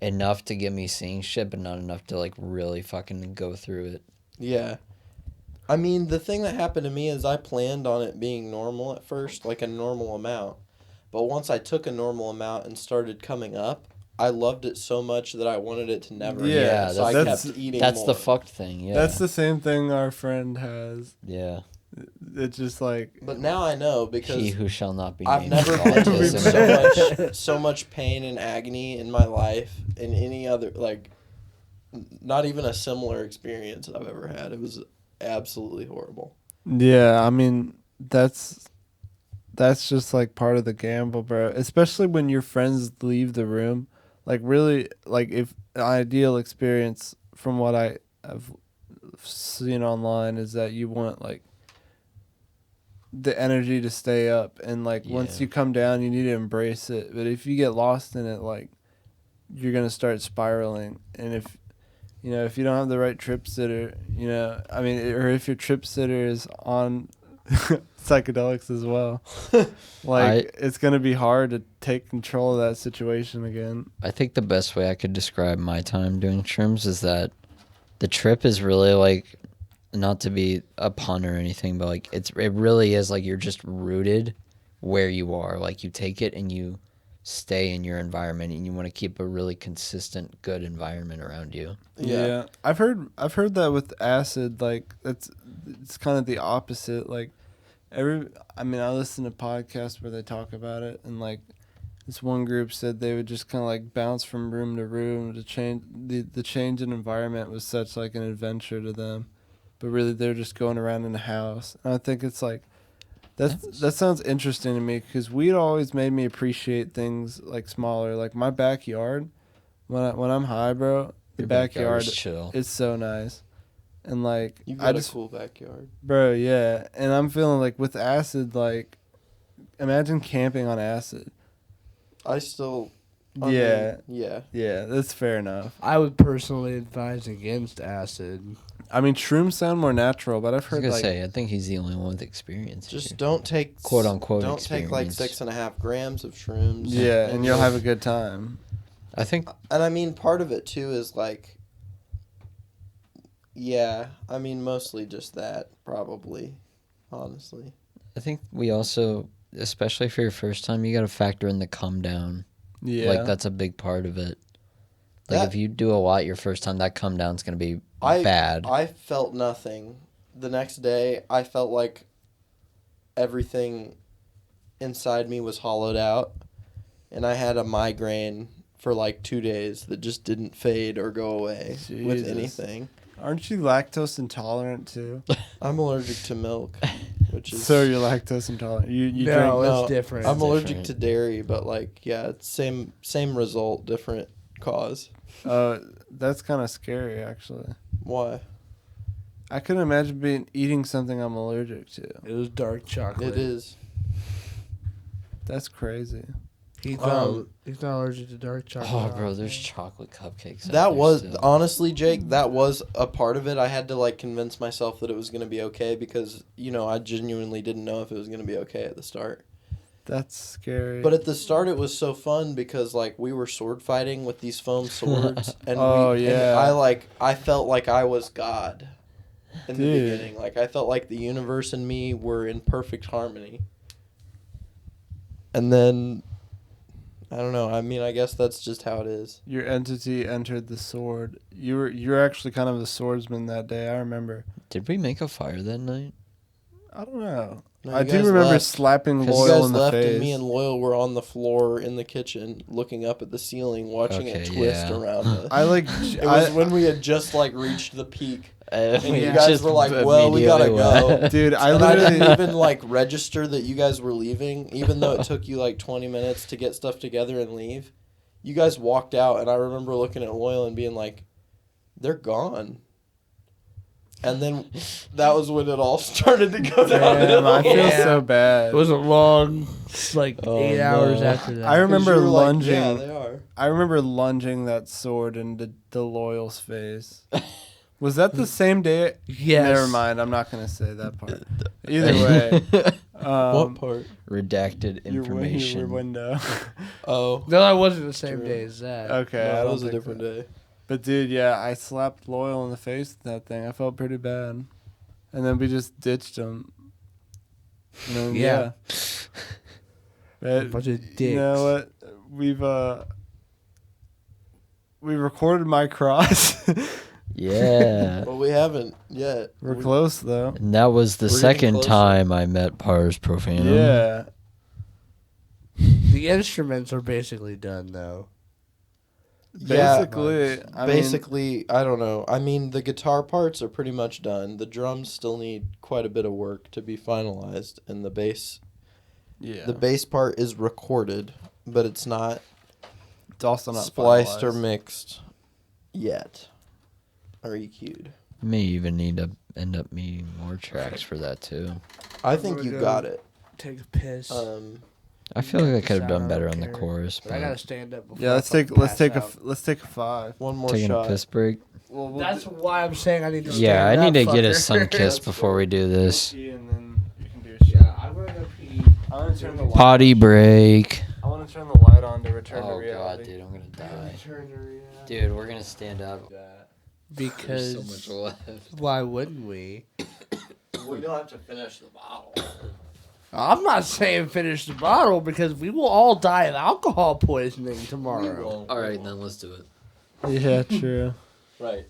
enough to get me seeing shit, but not enough to like really fucking go through it. Yeah. I mean, the thing that happened to me is I planned on it being normal at first, like a normal amount. But once I took a normal amount and started coming up, I loved it so much that I wanted it to never Yeah, end. So I that's- kept eating That's more. the fucked thing. Yeah. That's the same thing our friend has. yeah. It's just like But now I know because He who shall not be I've named. never called been his through own. so much pain and agony in my life in any other, like, not even a similar experience I've ever had. It was absolutely horrible. yeah, I mean that's just like part of the gamble, bro. Especially when your friends leave the room. Like really, like if the ideal experience from what I have seen online is that you want like the energy to stay up, and like once Yeah. you come down you need to embrace it. But if you get lost in it, like you're gonna start spiraling. And if you don't have the right trip sitter, or if your trip sitter is on psychedelics as well, like it's gonna be hard to take control of that situation again. I think the best way I could describe my time doing shrooms is that the trip is really like, not to be a pun or anything, but like it really is like you're just rooted where you are. Like you take it and you stay in your environment, and you want to keep a really consistent, good environment around you. Yeah. I've heard that with acid, like it's kind of the opposite. Like I listen to podcasts where they talk about it, and like this one group said they would just kind of like bounce from room to room to change the change in environment was such like an adventure to them, but really they're just going around in a house. And I think it's like that sounds interesting to me, because weed always made me appreciate things like smaller. Like my backyard, when I'm high, bro, the Your backyard is chill. is so nice. And like You've I got just a cool backyard. bro, yeah. And I'm feeling like with acid, like imagine camping on acid. I still... Yeah. Yeah. Yeah, that's fair enough. I would personally advise against acid. I mean, shrooms sound more natural, but I've I was heard gonna like say, I think he's the only one with experience. Just here. don't take... Quote, unquote Don't take like experience. 6.5 grams of shrooms. yeah, and you'll have a good time. I think And I mean, part of it too is like, yeah, I mean, mostly just that, probably, honestly. we also, especially for your first time, you got to factor in the come down. Yeah. Like that's a big part of it. Like That- if you do a lot your first time, that come down's gonna be I bad. I felt nothing. The next day, I felt like everything inside me was hollowed out, and I had a migraine for like 2 days that just didn't fade or go away with Jesus. anything. Aren't you lactose intolerant too? I'm allergic to milk, which is So you're lactose intolerant. You No, drink. it's No, different. I'm allergic different. to dairy, but like, yeah, it's same result, different cause. That's kind of scary, actually. Why? I couldn't imagine eating something I'm allergic to. It was dark chocolate. It is. That's crazy. He's Um, not allergic to dark chocolate. Oh, bro, there's chocolate cupcakes. out That there was still. honestly, Jake. That was a part of it. I had to like convince myself that it was gonna be okay because I genuinely didn't know if it was gonna be okay at the start. That's scary. But at the start, it was so fun because like we were sword fighting with these foam swords, and Oh, and yeah. I felt like I was God in the Dude. beginning. Like I felt like the universe and me were in perfect harmony. And then I don't know. I mean, I guess that's just how it is. Your entity entered the sword. You're actually kind of the swordsman that day. I remember. Did we make a fire that night? I don't know. No, I you do guys remember left. slapping You Loyal guys in the left, face. and me and Loyal were on the floor in the kitchen, looking up at the ceiling, watching it Okay, twist yeah. around us. I like. It was when we had just like reached the peak, and We you guys just were like, "Well, we gotta immediately go." went. Dude, I And I literally. didn't even like register that you guys were leaving, even though it took you like 20 minutes to get stuff together and leave. You guys walked out, and I remember looking at Loyal and being like, "They're gone." And then that was when it all started to go downhill. Damn, I feel Yeah. so bad. It was a long, like Oh, 8 hours no. after that. I remember 'Cause you were like, lunging. yeah, they are. I remember lunging that sword into the Loyal's face. Was that the same day? Yes. Never mind. I'm not gonna say that part. Either way, What part? Redacted your information. window. Oh, No, that wasn't the same True. day as that. Okay, no, I that don't was a think different so. day. But dude, yeah, I slapped Loyal in the face with that thing. I felt pretty bad, and then we just ditched him. And then, Yeah. But Bunch of dicks. you know what? We recorded my cross. Yeah. Well, we haven't yet. We're close though. And that was the We're getting second closer. time I met Pars Profanum. Yeah. The instruments are basically done, though. Basically, I mean, Basically, I don't know. I mean, the guitar parts are pretty much done. The drums still need quite a bit of work to be finalized, and the bass part is recorded, but it's not it's also not spliced or finalized. mixed yet, or EQ'd. May even need to end up needing more tracks for that too. I think gonna you go got it. Take a piss. I feel like I could have done Sound, I better don't on the care. chorus, But I gotta but stand up before Yeah, I let's fucking take pass out. let's take a 5. One more taking shot. a piss break. Well, That's why I'm saying I need to Yeah, I stand need to up, get a fucker. sun kiss before we do this. And then you can do your shit. Yeah, I'm gonna go pee. I want to turn the light. Potty break. I want to turn the light on to return to Oh reality. god, dude, I'm gonna die. Turn to reality. Dude, we're gonna stand up. Because There's so much left. why wouldn't we? We don't have to finish the bottle. I'm not saying finish the bottle because we will all die of alcohol poisoning tomorrow. All right, then let's do it. Yeah, true. Right.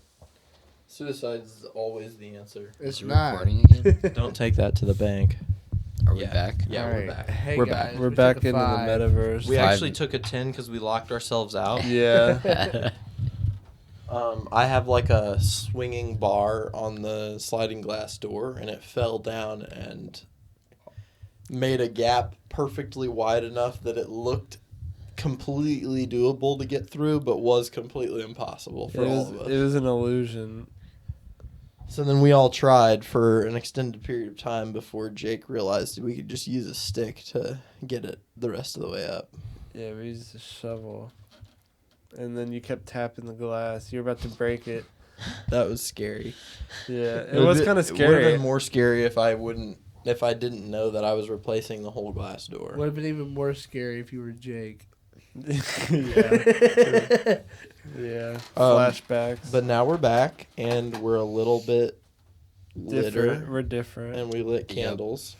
Suicide is always the answer. It's Is it not. recording again? Don't take that to the bank. Are we Yeah. back? Yeah, All we're right. back. Hey We're guys, back. We're we back took a into the 5. metaverse. We Five- actually took a 10 because we locked ourselves out. Yeah. I have like a swinging bar on the sliding glass door, and it fell down and made a gap perfectly wide enough that it looked completely doable to get through, but was completely impossible for all of us. It was an illusion. So then we all tried for an extended period of time before Jake realized we could just use a stick to get it the rest of the way up. Yeah, we used a shovel. And then you kept tapping the glass. You're about to break it. That was scary. Yeah, it was kind of It would scary. have been more scary if I didn't know that I was replacing the whole glass door. Would have been even more scary if you were Jake. Yeah. Yeah. Flashbacks. But now we're back, and we're a little bit different. litter, We're different. and we lit candles.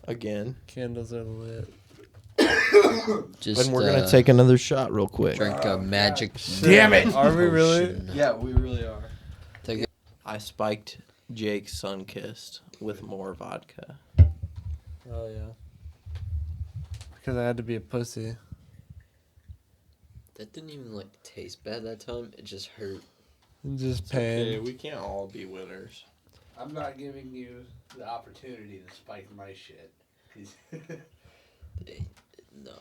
Again. Candles are lit. Just, And we're going to take another shot real quick. drink a magic. Damn it. Are we really? potion. Yeah, we really are. Take it. I spiked Jake's Sunkissed with more vodka. Oh, yeah. Because I had to be a pussy. That didn't even like taste bad that time. It just hurt. Just pain. Okay, we can't all be winners. I'm not giving you the opportunity to spike my shit. No.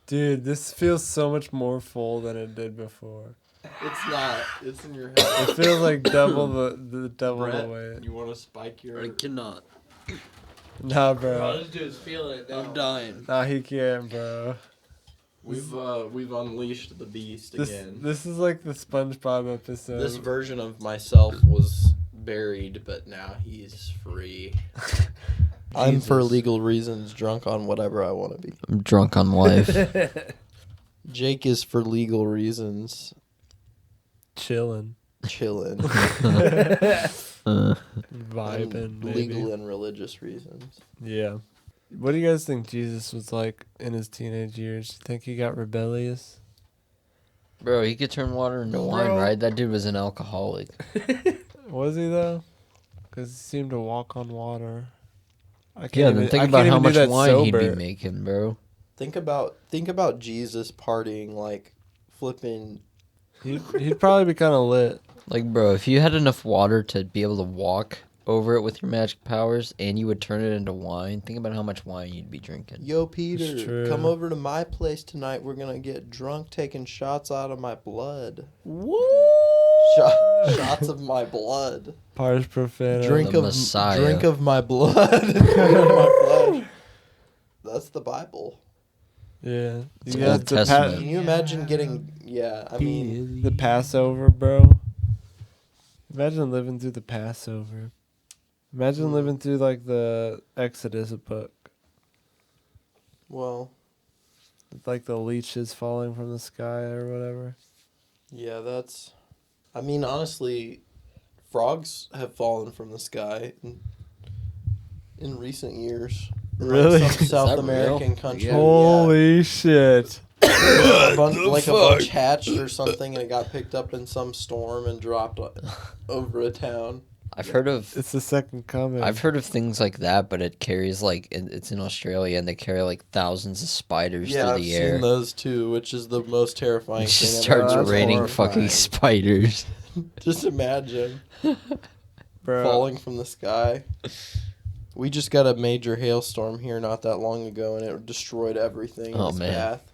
Dude, this feels so much more full than it did before. It's not. It's in your It head. feels like double the double the Brett, weight. you want to spike your... I cannot. Nah, Bro, bro. this dude's feeling it now. I'm dying. Nah, he can't, bro. We've unleashed the beast again. This is like the SpongeBob episode. This version of myself was buried, but now he's free. I'm, for Jesus. legal reasons, drunk on whatever I want to be. I'm drunk on life. Jake is, for legal reasons, Chilling. chilling. Vibing, And maybe. legal and religious reasons. Yeah. What do you guys think Jesus was like in his teenage years? You think he got rebellious? Bro, he could turn water into wine, Bro. right? That dude was an alcoholic. Was he though? Because he seemed to walk on water. I can't Yeah, even, then think I about can't how even do much that wine he'd be sober. making, bro. Think about Jesus partying like flipping. He'd probably be kind of lit. Like, bro, if you had enough water to be able to walk over it with your magic powers and you would turn it into wine, think about how much wine you'd be drinking. Yo, It's Peter, true. come over to my place tonight. We're gonna get drunk, taking shots out of my blood. Woo! Shots of my blood. Pars Profanum. Drink The of Messiah. drink of my blood. Drink of my flesh. That's the Bible. Yeah. It's You got Old the Testament. Can you imagine getting? Yeah, I mean, the Passover, bro. Imagine living through the Passover. Imagine living through like the Exodus book. well, Like the leeches falling from the sky or whatever. yeah, that's. I mean, honestly, frogs have fallen from the sky in recent years. In, Really? Like some Is South that American real? country. Yeah. Holy shit. A bunch hatched or something, and it got picked up in some storm and dropped over a town. I've heard of It's the second coming. I've heard of things like that, but it carries like it's in Australia and they carry like thousands of spiders Yeah, through I've the seen air. those too, which is the most terrifying It thing. just I've starts ever that's raining horrifying. fucking spiders. Just imagine Bro. falling from the sky. We just got a major hailstorm here not that long ago, and it destroyed everything in Oh, its man. path.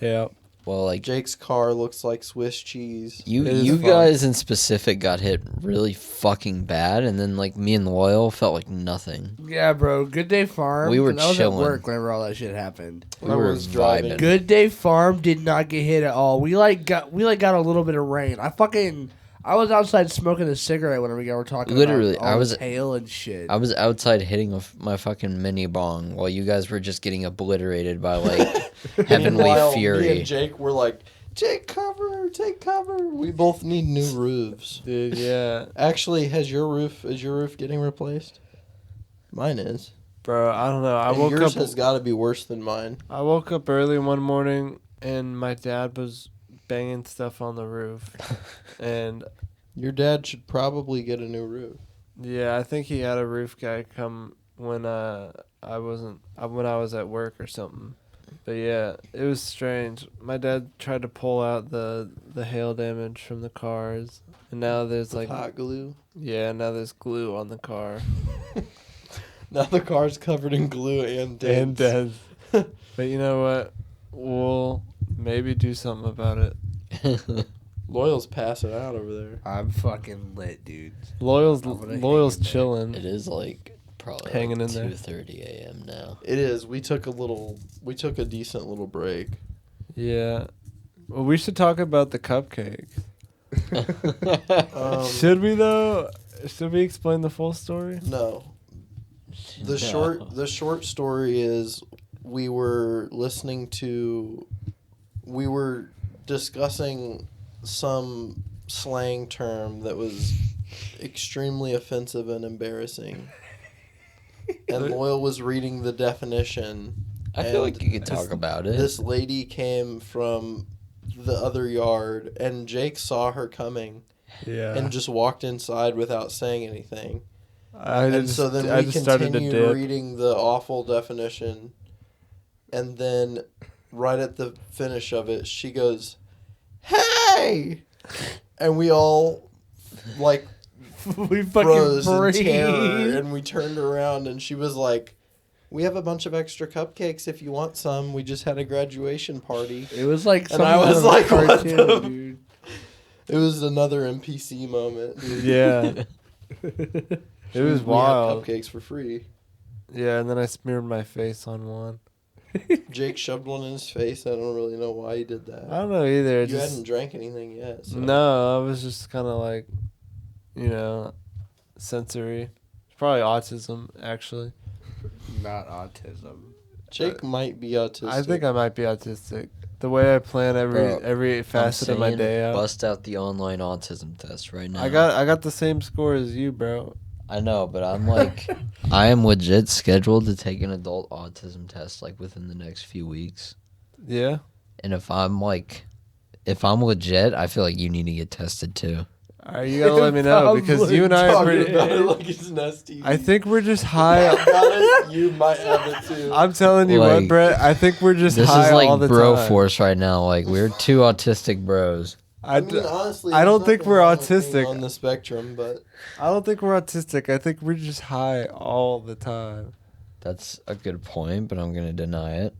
Yeah. Well, like Jake's car looks like Swiss cheese. you It is fun. guys in specific got hit really fucking bad, and then like me and Loyal felt like nothing. Yeah, bro. Good Day Farm. We were 'cause I was chilling. at work whenever all that shit happened. We I were was driving. vibing. Good Day Farm did not get hit at all. We got a little bit of rain. I was outside smoking a cigarette whenever we were talking. Literally, about all I was- this hail and shit. I was outside hitting my fucking mini bong while you guys were just getting obliterated by like heavenly Meanwhile, fury. Me and Jake were like, Jake, cover, take cover. We both need new roofs. Dude, yeah. Actually, is your roof getting replaced? Mine is. Bro, I don't know. And yours has got to be worse than mine. I woke up early one morning and my dad was banging stuff on the roof. And Your dad should probably get a new roof. yeah, I think he had a roof guy come when I was at work or something. But yeah, it was strange. My dad tried to pull out the hail damage from the cars, and now there's like Hot glue. now there's glue on the car Now the car's covered in glue and dents. and dead. But you know what? We'll maybe do something about it. Loyal's passing out over there. I'm fucking lit, dude. Loyal's I'm gonna hang Loyal's in there. chilling. It is like probably Hanging like in there. 2:30 a.m. now. It is. We took a decent little break. Yeah. Well, we should talk about the cupcake. Um, Should we though? Should we explain the full story? No. The No. short story is we were discussing some slang term that was extremely offensive and embarrassing. And Loyal was reading the definition. I feel like you could talk about it. This lady came from the other yard, and Jake saw her coming and just walked inside without saying anything. So then we continued reading the awful definition, and then right at the finish of it, she goes, "Hey!" And we all, like, we froze fucking in terror, and we turned around, and she was like, "We have a bunch of extra cupcakes if you want some. We just had a graduation party." It was like, and I was like, "What the?" Dude. It was another NPC moment. Dude. Yeah. It was wild. We had cupcakes for free. Yeah, and then I smeared my face on one. Jake shoved one in his face. I don't really know why he did that. I don't know either. You hadn't drank anything yet. So. No, I was just kind of like, sensory. It's probably autism, actually. Not autism. Jake might be autistic. I think I might be autistic. The way I plan every facet of my day out. Bust out the online autism test right now. I got the same score as you, bro. I know, but I'm like, I am legit scheduled to take an adult autism test like within the next few weeks. Yeah. And if I'm legit, I feel like you need to get tested too. All right, you gotta let me know because you and I are pretty. About it like it's nasty. I think we're just high. You might have it too. I'm telling you what, Brett. I think we're just high all the time. This is like bro force right now. Like we're two autistic bros. I mean, honestly, I don't think we're autistic on the spectrum, but I don't think we're autistic. I think we're just high all the time. That's a good point, but I'm gonna deny it.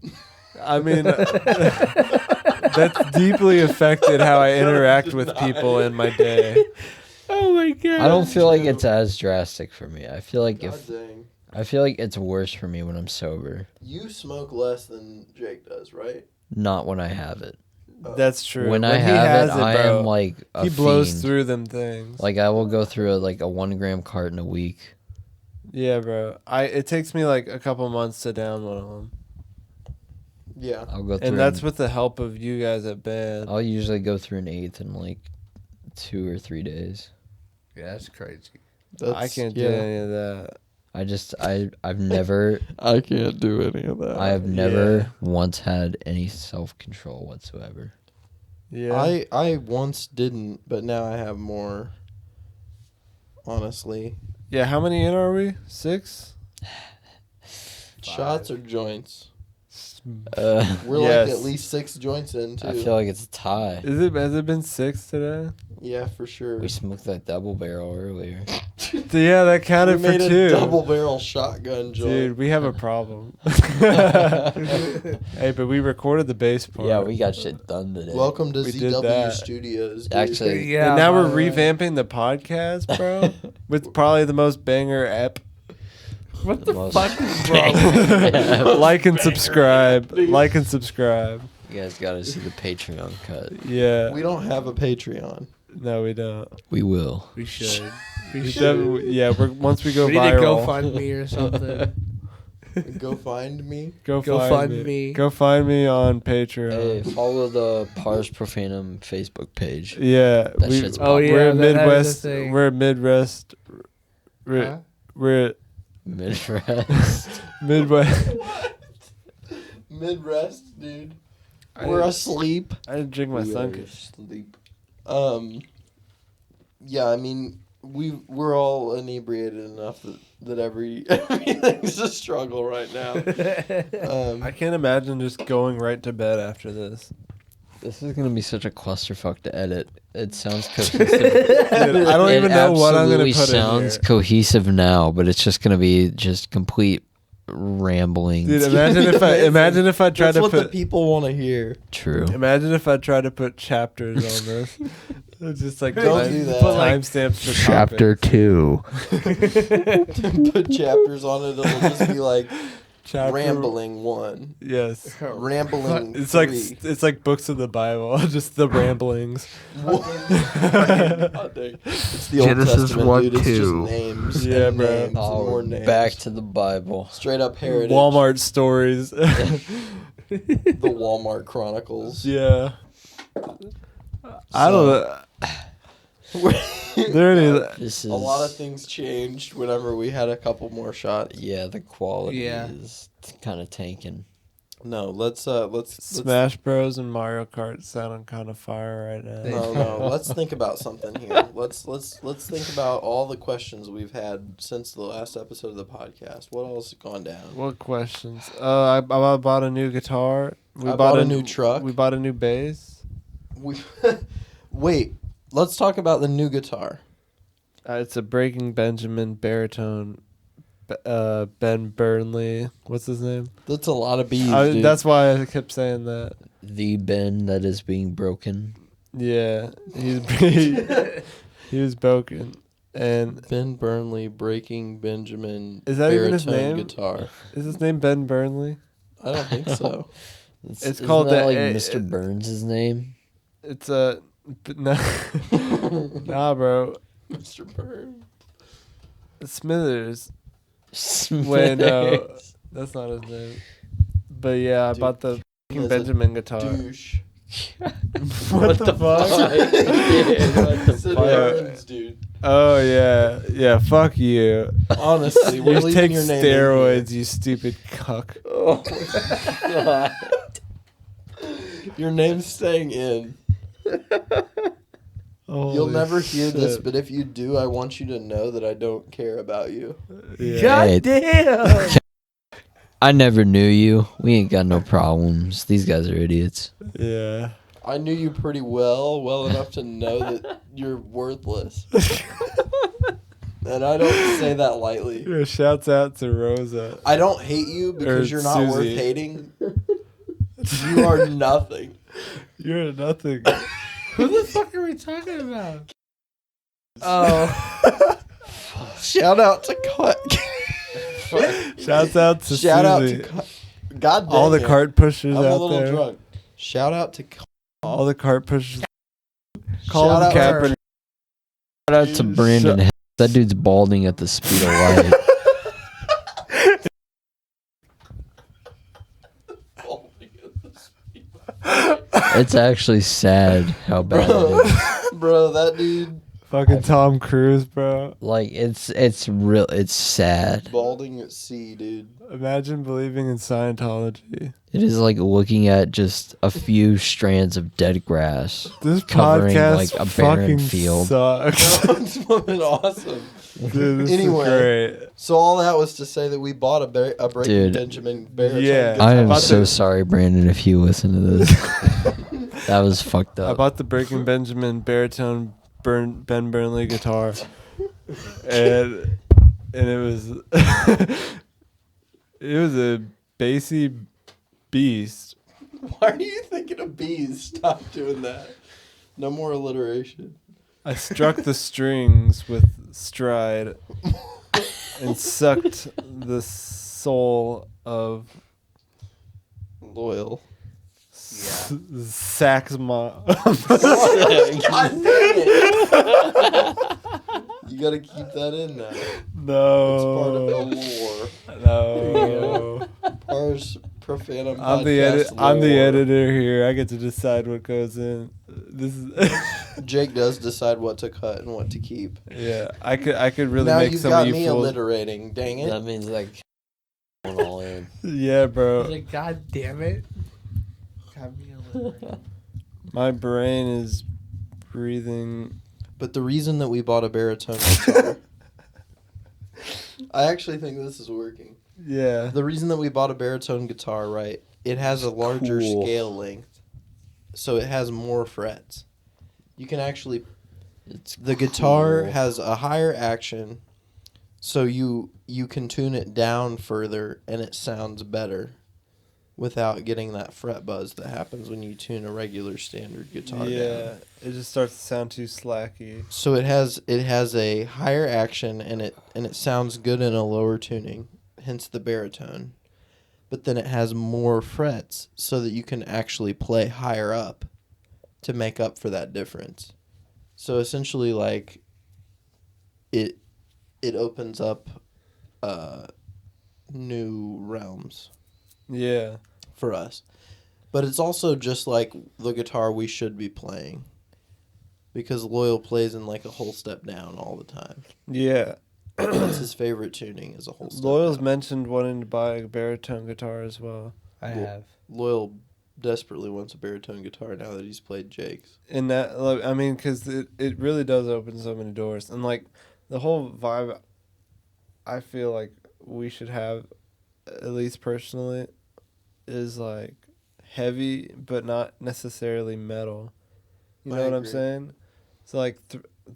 I mean, that's deeply affected how I interact with people in my day. Oh my god! I don't feel like it's as drastic for me. I feel like dang. I feel like it's worse for me when I'm sober. You smoke less than Jake does, right? Not when I have it. That's true. When I have it, I am like a he blows fiend. through them things. Like I will go through a 1 gram carton a week. Yeah, bro. It takes me like a couple months to down one of them. Yeah, I'll go through, and that's with the help of you guys at band. I'll usually go through an eighth in like 2 or 3 days. Yeah, that's crazy. I can't do any of that. I've never. I can't do any of that. I have never once had any self-control whatsoever. Yeah. I once didn't, but now I have more. Honestly. Yeah, how many in are we? 6? Shots or joints? We're yes. like at least 6 joints in too. I feel like it's a tie. Has it been 6 today? Yeah, for sure. We smoked that double barrel earlier. Yeah, that counted for 2. We made a double barrel shotgun joint. Dude, we have a problem. Hey, but we recorded the bass part. Yeah, we got shit done today. Welcome to We did ZW that. Studios. Dude. Actually, Yeah, and now we're way. revamping the podcast, bro, with probably the most banger ep. What the Most- fuck is wrong? Like and subscribe. Like and subscribe. You guys got to see the Patreon cut. Yeah. We don't have a Patreon. No, we don't. We will. We should. Yeah, once we go We need to viral. GoFundMe or something. Go find me. Go Go find fund me. Go find me on Patreon. Hey, follow the Pars Profanum Facebook page. Yeah, That shit's Oh, yeah, we're that is a Midwest. thing. We're Midwest. Huh? We're Midwest. Midwest. Mid-rest, dude. I We're didn't- asleep. I didn't drink my We are sun. asleep. Yeah, I mean, we're all inebriated enough that everything's a struggle right now. I can't imagine just going right to bed after this. This is going to be such a clusterfuck to edit. It sounds cohesive. Dude, I don't even know what I'm going to put in sounds here. cohesive now, but it's just going to be just complete rambling. Dude, imagine if I tried That's to what the put. people want to hear. True. Imagine if I tried to put chapters on this. It's just like Don't do that. timestamps for Chapter topics. 2. Put chapters on it. It'll just be like Rambling 1. Yes. Rambling It's 3. like books of the Bible, just the ramblings. It's the Old Genesis Testament, 1, dude. It's just 2. names. Yeah, and bro. names and Oh, more names. back to the Bible. Straight up heritage. Walmart stories. The Walmart Chronicles. Yeah. I don't know. There any This is A lot of things changed whenever we had a couple more shots. Yeah, the quality Yeah. is kind of tanking. No, let's Smash Bros and Mario Kart sounding kind of fire right now. no. Let's think about something here. Let's think about all the questions we've had since the last episode of the podcast. What else has gone down? What questions? I bought a new guitar. I bought a new truck. We bought a new bass. Wait, let's talk about the new guitar. It's a Breaking Benjamin baritone. Ben Burnley. What's his name? That's a lot of B's, dude. That's why I kept saying that. The Ben that is being broken. Yeah, he was broken. And Ben Burnley, Breaking Benjamin. Is that even his baritone name? Guitar. Is his name Ben Burnley? I don't think so. It's called that the- like it- Mr. Burns' name. It's a nah, nah, bro. Mr. Burns. Smithers. Wait, no, that's not his name. But yeah, I Dude, bought the He was Benjamin guitar. Douche. What the fuck? Sid fuck? Burns, dude. Oh yeah, fuck you. Honestly, we're You leaving take your name steroids, you stupid cuck. Oh my God. Your name's staying in. You'll Holy never hear this, shit. but if you do, I want you to know that I don't care about you. Yeah. God Hey. damn. I never knew you. We ain't got no problems. These guys are idiots. Yeah. I knew you pretty well enough to know that you're worthless. And I don't say that lightly. Yeah, shouts out to Rosa. I don't hate you because Or you're not worth Susie. hating. You are nothing. You're nothing. Who the fuck are we talking about? Oh. Shout out to Cut. Shouts out to Shout out Susie. to Cut. God damn All the it. cart pushers I'm a out little there. drunk. Shout out to Cut. All the cart pushers. Shout Colin out to Kaepernick. Shout out to Brandon. Hess. That dude's balding at the speed of light. It's actually sad how bad it is. Bro, that dude Fucking Tom Cruise, bro. Like it's sad. balding at sea, dude. Imagine believing in Scientology. It is like looking at just a few strands of dead grass. This Covering, podcast like, a barren fucking field. sucks. It's fucking awesome. Dude, this Anyway. is great. So all that was to say that we bought a Breaking Dude. Benjamin baritone Yeah. guitar. I am About so to- sorry, Brandon, if you listen to this. That was fucked I up. bought the Breaking Benjamin baritone Ben Burnley guitar, and it was it was a bassy beast. Why are you thinking of bees? Stop doing that. No more alliteration. I struck the strings with stride and sucked the soul of Loyal. Saxma. God damn it. You gotta keep that in now. It's part of the No. lore. Ours Profanum I'm the podcast I'm the lore. editor here. I get to decide what goes in. This is Jake does decide what to cut and what to keep. yeah. I could really Now make you've some got of you me fools. alliterating. Dang it. That means like going all in. Yeah, I bro. was like, God damn it. Got me a little. My brain is breathing. But the reason that we bought a baritone guitar, I actually think this is working. Yeah. The reason that we bought a baritone guitar, right? It has a larger Cool. scale length, so it has more frets. You can actually. The guitar cool. has a higher action, so you can tune it down further, and it sounds better, without getting that fret buzz that happens when you tune a regular standard guitar Yeah. down. It just starts to sound too slacky. So it has a higher action and it sounds good in a lower tuning, hence the baritone. but then it has more frets so that you can actually play higher up to make up for that difference. So essentially, like, it opens up new realms Yeah. for us. But it's also just like the guitar we should be playing, because Loyal plays in like a whole step down all the time. Yeah. That's his favorite tuning, is a whole step Loyal's down. mentioned wanting to buy a baritone guitar as well. I have. Loyal desperately wants a baritone guitar now that he's played Jake's. And that, like, I mean, because it really does open so many doors. And, like, the whole vibe, I feel like we should have, at least personally, is, like, heavy, but not necessarily metal. You know I what I'm agree. saying? So, like,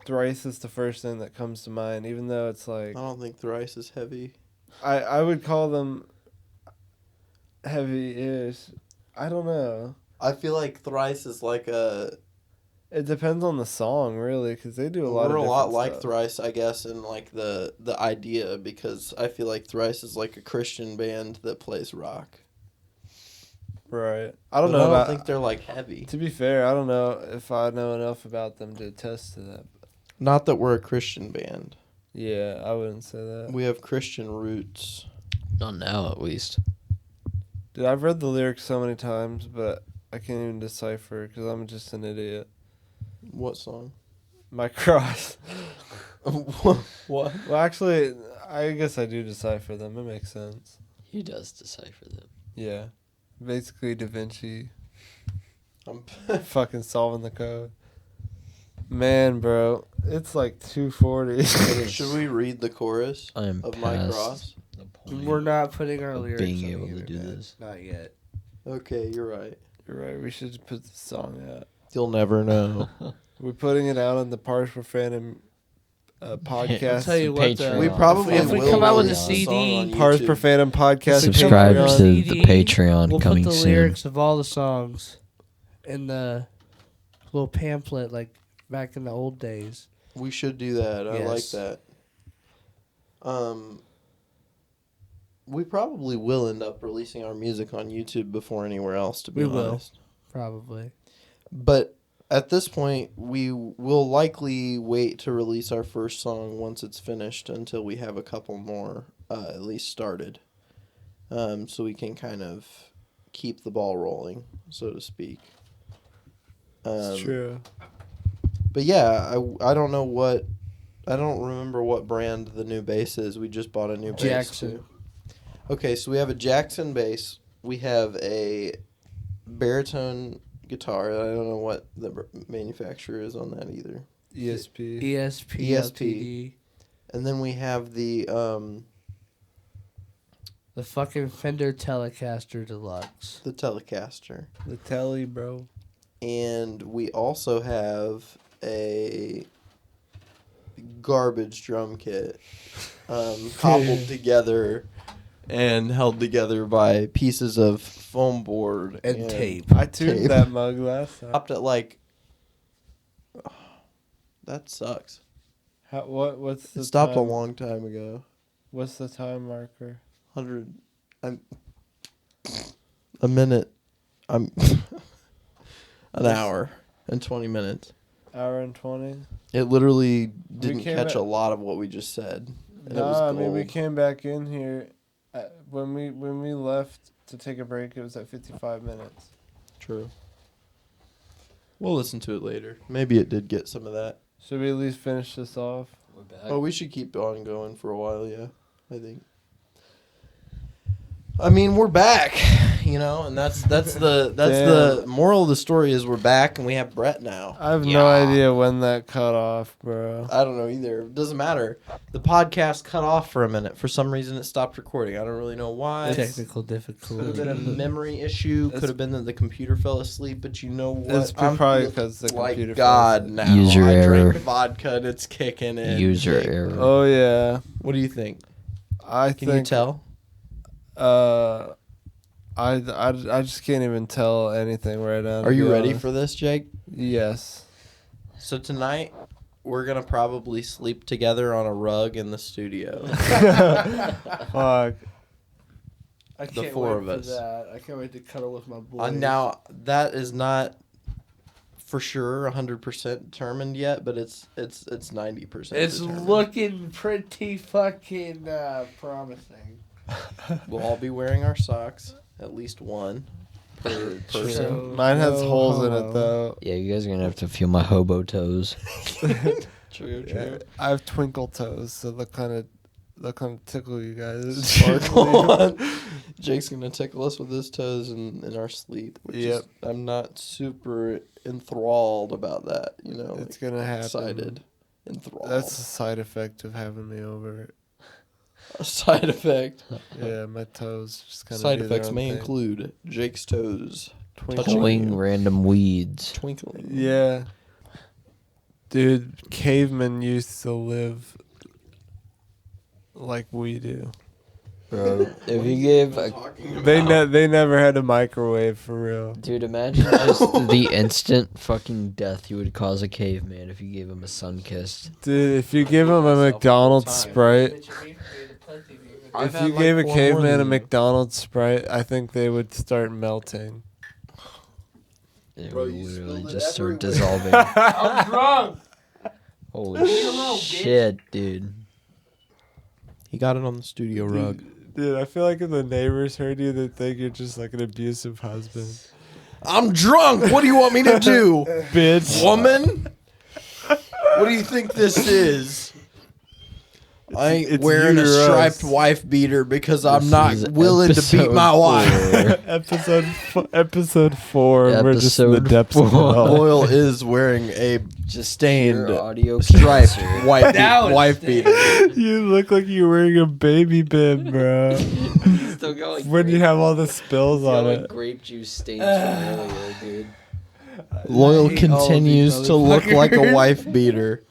Thrice is the first thing that comes to mind, even though it's, like, I don't think Thrice is heavy. I would call them heavy-ish. I don't know. I feel like Thrice is like a... It depends on the song, really, because they do a lot of We're a different lot like stuff. Thrice, I guess, in like the idea, because I feel like Thrice is like a Christian band that plays rock. Right. I don't But know I don't about... think they're like heavy. To be fair, I don't know if I know enough about them to attest to that. Not that we're a Christian band. Yeah, I wouldn't say that. We have Christian roots. Not now, at least. Dude, I've read the lyrics so many times, but I can't even decipher because I'm just an idiot. What song? My cross. What? Well, actually, I guess I do decipher them. It makes sense. He does decipher them. Yeah. Basically, Da Vinci I'm fucking solving the code. Man, bro, it's like 2:40. Should we read the chorus I'm of My past Cross? the point. We're not putting our lyrics being on able the to do internet. this. Not yet. Okay, you're right. You're right. We should put the song out. You'll never know. We're putting it out on the Profanum podcast. I'll tell you what, Patreon. We probably if we will come out with a release the song on CD, Pars YouTube. Profanum podcast. Subscribe Patreon. to the CD, Patreon we'll coming put the soon. lyrics of all the songs in the little pamphlet, like back in the old days. We should do that. I like Yes. that. We probably will end up releasing our music on YouTube before anywhere else, to be We will. honest. Probably. But at this point, we will likely wait to release our first song once it's finished until we have a couple more at least started. So we can kind of keep the ball rolling, so to speak. It's true. But yeah, I don't know what... I don't remember what brand the new bass is. We just bought a new bass. Jackson. Too. Okay, so we have a Jackson bass. We have a baritone guitar. I don't know what the manufacturer is on that either. ESP. ESP. ESP. And then we have the fucking Fender Telecaster Deluxe. Telecaster. The telly, bro. And we also have a garbage drum kit cobbled together and held together by pieces of foam board And tape. I tuned Tape. that mug last time. Stopped at like... that sucks. What's the It stopped a time? long time ago. What's the time marker? 100... a minute. An hour and 20 minutes. Hour and 20? It literally didn't came catch at- a lot of what we just said. And it No, was I mean, we gold. came back in here. When we left to take a break, it was at 55 minutes. True. We'll listen to it later. Maybe it did get some of that. Should we at least finish this off? We're back. Oh, we should keep on going for a while, yeah. I think. I mean, we're back, and that's the moral of the story is we're back and we have Brett now. I have no Yeah. idea when that cut off, bro. I don't know either. It doesn't matter. The podcast cut off for a minute. For some reason, it stopped recording. I don't really know why. Technical Could have difficulty. been a memory issue. Could have been that the computer fell asleep. But you know what? It's probably because the like computer. God fell now. User I error. drank vodka and it's kicking in. User Jake, error. asleep. Oh yeah, What do you think? I Can think. you tell? I just can't even tell anything right now. to Are you be ready honest. for this, Jake? Yes. So tonight we're gonna probably sleep together on a rug in the studio. Fuck. I The can't four wait of for us. that. I can't wait to cuddle with my boys. Now that is not for sure 100% determined yet, but it's 90%. It's determined. looking pretty fucking promising. We'll all be wearing our socks, at least one per person. So, Mine has no holes in homo. it though. Yeah, you guys are gonna have to feel my hobo toes. True, Yeah, I have twinkle toes, so they'll kind of tickle you guys. Sparkle on. Jake's gonna tickle us with his toes in our sleep. Which Yep. is, I'm not super enthralled about that. It's gonna happen. Excited, enthralled. That's a side effect of having me over. a side effect. Yeah, my toes just kind of. Side effects may include Jake's toes touching Pulling you. random weeds. Twinkling. Yeah. Dude, cavemen used to live like we do. Bro, if you gave a... They never had a microwave for real. Dude, imagine just the instant fucking death you would cause a caveman if you gave him a sun-kissed. Dude, if you give them a McDonald's Sprite, I've if had you like gave a 4 more caveman a than you. McDonald's Sprite, I think they would start melting. It Bro, would you literally spilled it just start everywhere. dissolving. I'm drunk. Holy Leave me alone, bitch. shit, dude. He got it on the studio rug. Dude, I feel like if the neighbors heard you, they'd think you're just like an abusive husband. I'm drunk. What do you want me to do, Bitch. woman? What do you think this is? I ain't it's wearing a you or us. striped wife beater because I'm This not is willing to beat my episode wife. episode 4, and we're just in the Episode depths of 4. hell. Boyle is wearing a stained Pure audio striped cancer. wife, Now it's wife stained. beater. You look like you're wearing a baby bin, bro. Still got like when you have all the spills on it. grape juice stains from earlier, dude. Loyal I hate all of continues these to look like a motherfuckers. wife beater.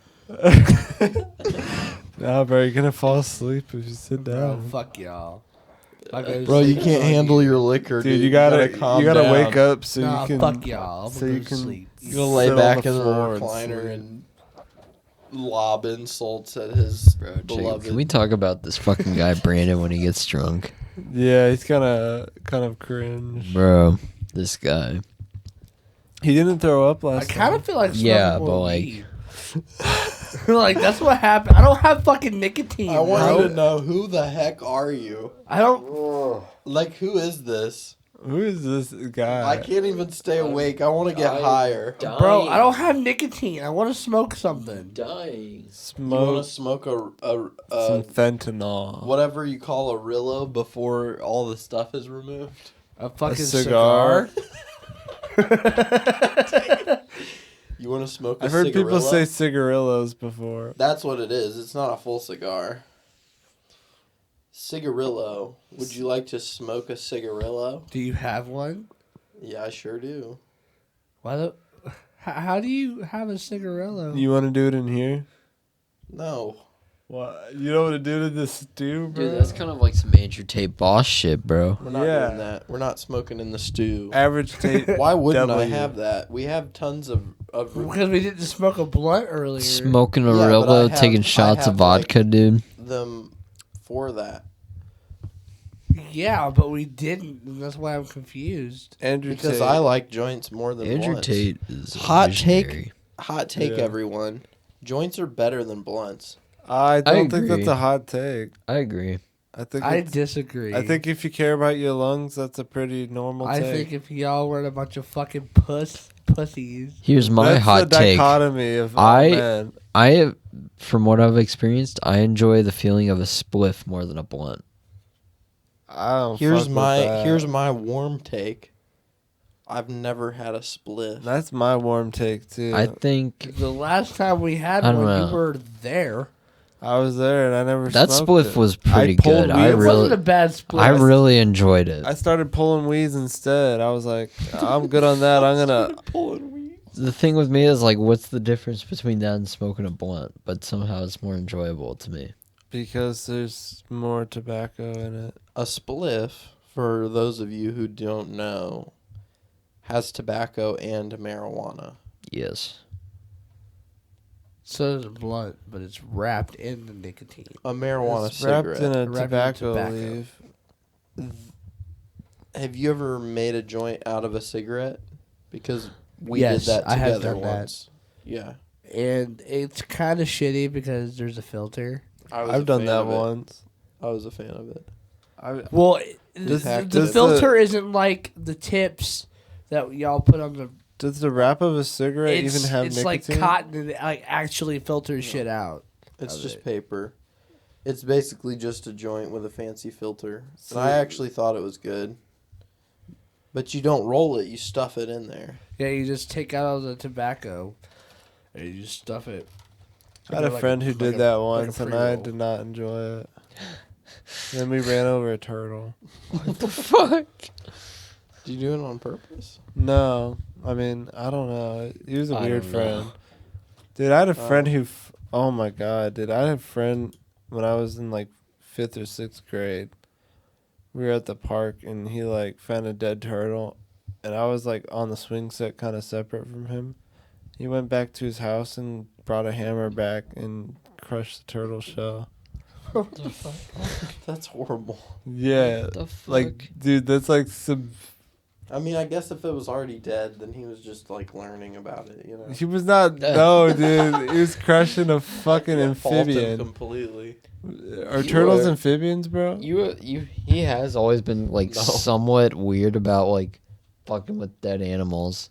Nah, bro, you're gonna fall asleep if you sit Bro, down. fuck y'all. I gotta Bro, you sleep. can't handle your liquor, Dude, dude. you gotta calm you gotta down. wake up so Nah, you can. fuck y'all. I'm so gonna you go to can- sleep. You're gonna lay sit on back the in the floor and recliner sleep. and lob insults at his Bro, Jake, beloved. can we talk about this fucking guy Brandon when he gets drunk? Yeah, he's kind of cringe. Bro, this guy. He didn't throw up I last kind time. of feel like Yeah, smoking but, more like- weed. Like that's what happened. I don't have fucking nicotine. I want bro. you to know, who the heck are you? I don't. Like, who is this? Who is this guy? I can't even stay awake. I want to get higher. Bro, I don't have nicotine. I want to smoke something. Dying. You want Smoke to smoke some fentanyl. whatever you call a Rillo before all the stuff is removed? A fucking cigar? cigar. You want to smoke a I've heard people cigarillo? say cigarillos before. That's what it is. It's not a full cigar. Cigarillo. Would you like to smoke a cigarillo? Do you have one? Yeah, I sure do. Why the? How do you have a cigarillo? You want to do it in here? No. What? You don't want to do it in the stew, bro? Dude, that's kind of like some Andrew Tate boss shit, bro. We're not Yeah. doing that. We're not smoking in the stew. Average Tate. Why wouldn't I W. have that? We have tons of Because we didn't smoke a blunt earlier. Smoking a Yeah, but I Rillo, have- taking I shots have, of vodka, dude. them for that. Yeah, but we didn't. And that's why I'm confused. Andrew Because Tate. I like joints more than Andrew blunts. Tate is a Hot visionary. take. Hot take, Yeah. everyone. Joints are better than blunts. I don't think agree. that's a hot take. I agree. I think I it's- disagree. I think if you care about your lungs, that's a pretty normal I take. think if y'all weren't a bunch of fucking pussies. Here's my that's hot the take. dichotomy of I- men. I, from what I've experienced, I enjoy the feeling of a spliff more than a blunt. I don't. Here's fuck with my that. here's my warm take. I've never had a spliff. That's my warm take too. I think The last time we had I don't one, know. you were there. I was there and I never. that smoked spliff it. was I pretty pulled good. I weeds. It wasn't a really, bad split. I really enjoyed it. I started pulling weeds instead. I was like, I'm good on that. I'm gonna. The thing with me is like, what's the difference between that and smoking a blunt? But somehow it's more enjoyable to me. Because there's more tobacco in it. A spliff, for those of you who don't know, has tobacco and marijuana. Yes. So does a blunt, but it's wrapped in the nicotine. A marijuana It's wrapped cigarette. in a Wrapped in tobacco tobacco. leaf. Have you ever made a joint out of a cigarette? Because we Yes, did that I have together done that. once. Yeah. And it's kind of shitty because there's a filter. I've done that once. I was a fan of it. Well, This- the this- filter isn't like the tips that y'all put on the. Does the wrap of a cigarette even have it's nicotine? like cotton and it like actually filters shit out. It's of just it. paper. It's basically just a joint with a fancy filter. And I actually thought it was good. But you don't roll it, you stuff it in there. Yeah, you just take out all the tobacco and you just stuff it. I had a Like friend who like did a- that like a once, and I pre-roll. did not enjoy it. Then we ran over a turtle. What the fuck? Did you do it on purpose? No, I mean, I don't know. He was a I weird don't friend. know. Dude, I had a friend who... oh, my God, dude. I had a friend when I was in, like, 5th or 6th grade. We were at the park, and he, like, found a dead turtle. And I was, like, on the swing set kind of separate from him. He went back to his house and brought a hammer back and crushed the turtle shell. That's horrible. Yeah. What the fuck? Like, dude, that's, like, some... I mean, I guess if it was already dead, then he was just like learning about it, you know. He was not... no, dude. He was crushing a fucking Can't fault him amphibian. completely. Are You turtles are- amphibians, bro? He has always been like No. somewhat weird about like fucking with dead animals.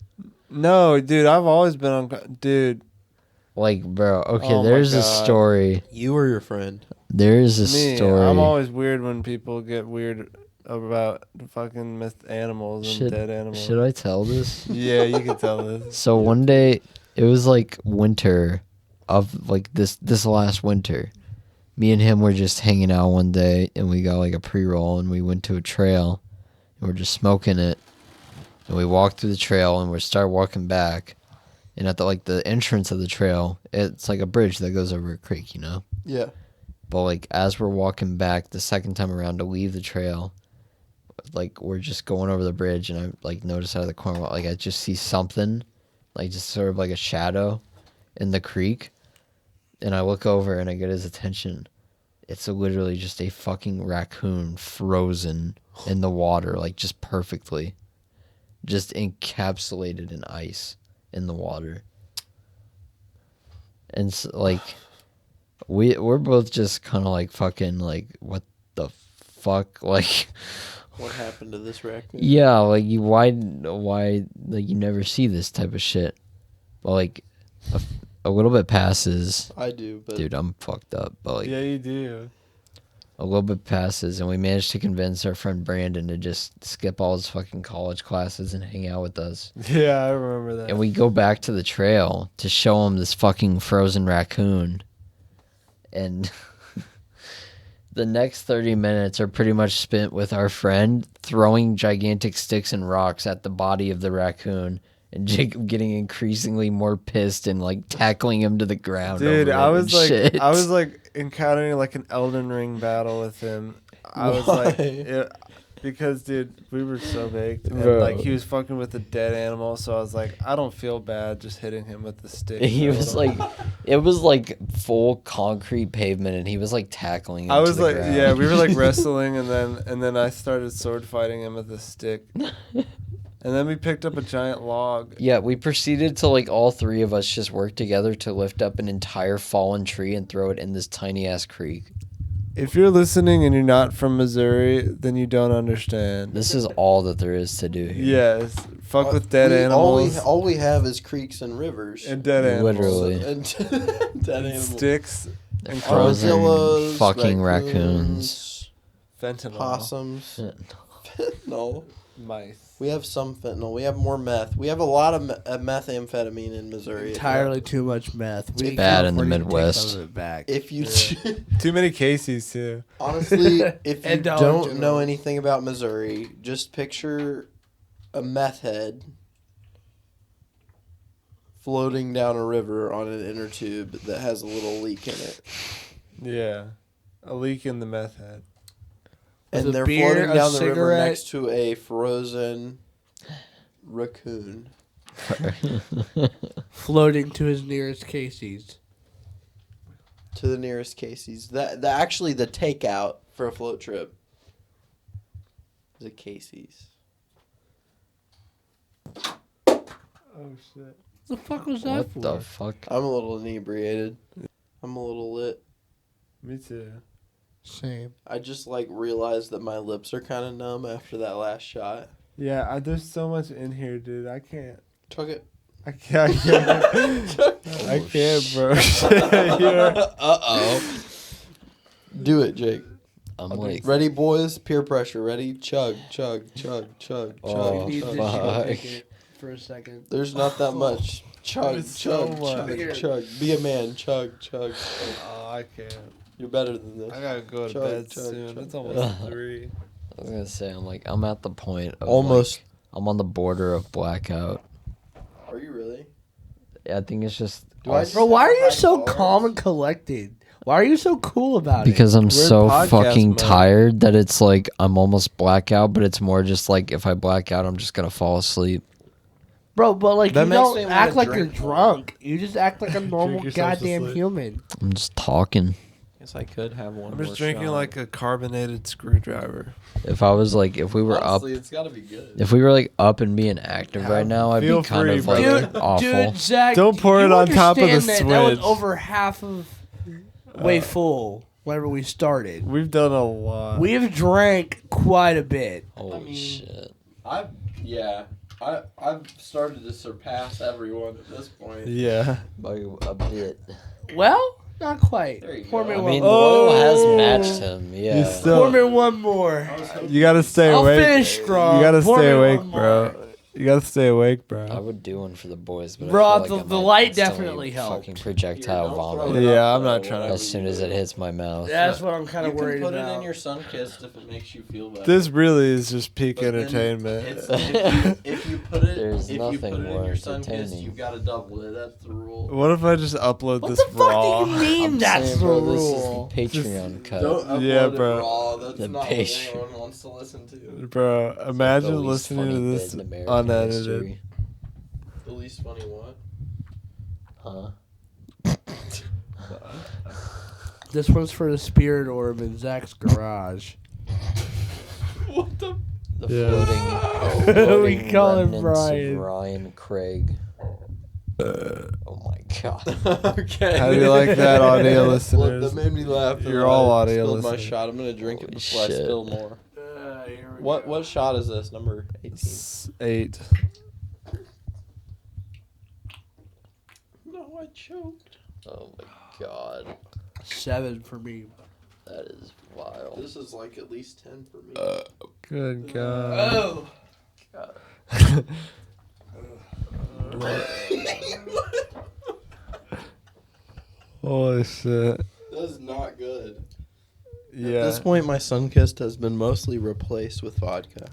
No, dude, I've always been on... Dude, Like, bro, okay, Oh my there's a God. story. You or your friend? There's a me, story. I'm always weird when people get weird about fucking animals and Should- dead animals. Should I tell this? Yeah, you can tell this. So one day, it was like winter of like this last winter. Me and him were just hanging out one day, and we got like a pre-roll, and we went to a trail, and we're just smoking it. And we walked through the trail, and we start walking back. And at the entrance of the trail, it's like a bridge that goes over a creek, you know? Yeah. But like as we're walking back the second time around to leave the trail, like we're just going over the bridge, and I like notice out of the corner, like I just see something, like just sort of like a shadow in the creek, and I look over and I get his attention. It's literally just a fucking raccoon frozen in the water, like just perfectly, just encapsulated in ice in the water. And so, like we're both just kind of like fucking like what the fuck, like What happened to this raccoon? yeah, like why like you never see this type of shit. But like a little bit passes. I do, but Dude, I'm fucked up. But like Yeah, you do. a little bit passes, and we managed to convince our friend Brandon to just skip all his fucking college classes and hang out with us. Yeah, I remember that. And we go back to the trail to show him this fucking frozen raccoon. And the next 30 minutes are pretty much spent with our friend throwing gigantic sticks and rocks at the body of the raccoon, and Jacob getting increasingly more pissed and like tackling him to the ground. Dude, over I it was and like, shit. I was like encountering like an Elden Ring battle with him. I was like, Why? because dude, we were so baked, and Bro. like he was fucking with a dead animal, so I was like, I don't feel bad just hitting him with the stick. He or was whatever. like, it was like full concrete pavement, and he was like tackling him. I to was the like, ground. yeah, we were like wrestling, and then I started sword fighting him with a stick, and then we picked up a giant log. Yeah, we proceeded to like all three of us just work together to lift up an entire fallen tree and throw it in this tiny ass creek. If you're listening and you're not from Missouri, then you don't understand. This is all that there is to do here. Yes, fuck with dead animals All we have is creeks and rivers. and dead animals. Literally. And dead animals. Sticks and Frozen Armadillos, fucking raccoons. fentanyl, Possums. Fentanyl. mice. We have some fentanyl. We have more meth. We have a lot of methamphetamine in Missouri. Entirely too much meth. It's bad in the California can take Midwest. some of it back. If you Too many Casey's too. honestly, if you And Dollar don't General. know anything about Missouri, just picture a meth head floating down a river on an inner tube that has a little leak in it. Yeah, a leak in the meth head. With And a they're beer, floating a down the river cigarette. next to a frozen raccoon. Floating to his nearest Casey's. To the nearest Casey's. That actually the takeout for a float trip. Is it Casey's? Oh shit. The fuck was that What for? the fuck? I'm a little inebriated. I'm a little lit. Me too. Same. I just realized that my lips are kind of numb after that last shot. Yeah, there's so much in here, dude. I can't. Chug it. I can't. I can't, bro. Uh-oh. Do it, Jake. I'm like, Ready, boys? Peer pressure. Ready? Chug, chug, chug, chug, Oh, chug, Need chug. this fuck. shit ticket for a second. There's not that much. Chug, There's so chug, much. chug, chug. Be a man. Chug, chug. Oh, I can't. You're better than this. I gotta go to Chug, bed chug, soon. chug. It's almost 3. I was gonna say, I'm at the point of Almost. I'm on the border of blackout. Are you really? I think it's just Do I us- Bro, why are you High so bars? calm and collected? Why are you so cool about because I'm We're in so podcast fucking mode. tired that it's like I'm almost blackout, but it's more just like if I black out, I'm just gonna fall asleep. it? Bro, but like That you makes don't me wanna act like you're drink more. drunk. You just act like a normal yourself to goddamn sleep. human. I'm just talking. Guess I could have one. I'm more just drinking shot. like a carbonated screwdriver. If I was like, if we were Honestly, it's gotta be good. up, if we were like up and being active right now, I'd Feel be kind free, of like brother. awful. Dude, Zach, Don't pour you it on top of the understand that was switch. over half of way full whenever we started. We've done a lot. We've drank quite a bit. Holy mean- shit! I've started to surpass everyone at this point. Yeah. By a bit. Well, not quite. There you Pour go. me I one mean, more. Loyal Oh. has matched him. You Yeah. still- Pour me one more. You gotta stay I'll awake. finish strong. You gotta Pour stay me awake, one bro. more. You gotta stay awake, I bro. would do one for the boys, but Bro, I feel like the I might light instantly definitely helped. Fucking projectile Here, don't throw vomit it up, Yeah, I'm not though, trying to- whatever as soon you as do. it hits my mouth. That's what I'm kind You of can worried put about. it in your sun-kissed if it makes you feel better. This really is just peak But then entertainment. if you put it, There's if you nothing put it in more your sun-kissed, entertaining. you gotta double it. That's the rule. What if I just upload What this the fuck raw? do you mean I'm that's saying, the bro, rule? This is the Patreon cut. Don't upload Yeah, it bro. raw. That's The not patient. what anyone wants to listen to. Bro, The imagine least listening funny to bit this in American unedited. history. The least funny what? Huh? This one's for the spirit orb in Zach's garage. What the? The Yeah. floating We call him remnants Brian. of Ryan Craig. Oh my god. Okay. How do you like that, audio Look, listeners? that made me laugh. You're all I audio spilled my listeners. shot. I'm gonna drink it Holy before I shit. spill more. Here we What go. what shot is this? Number 18. 8. No, I choked. Oh my god. 7 for me. That is wild. This is like at least 10 for me. Good God. Oh. Holy shit. That's not good. Yeah. At this point, my sun-kissed has been mostly replaced with vodka.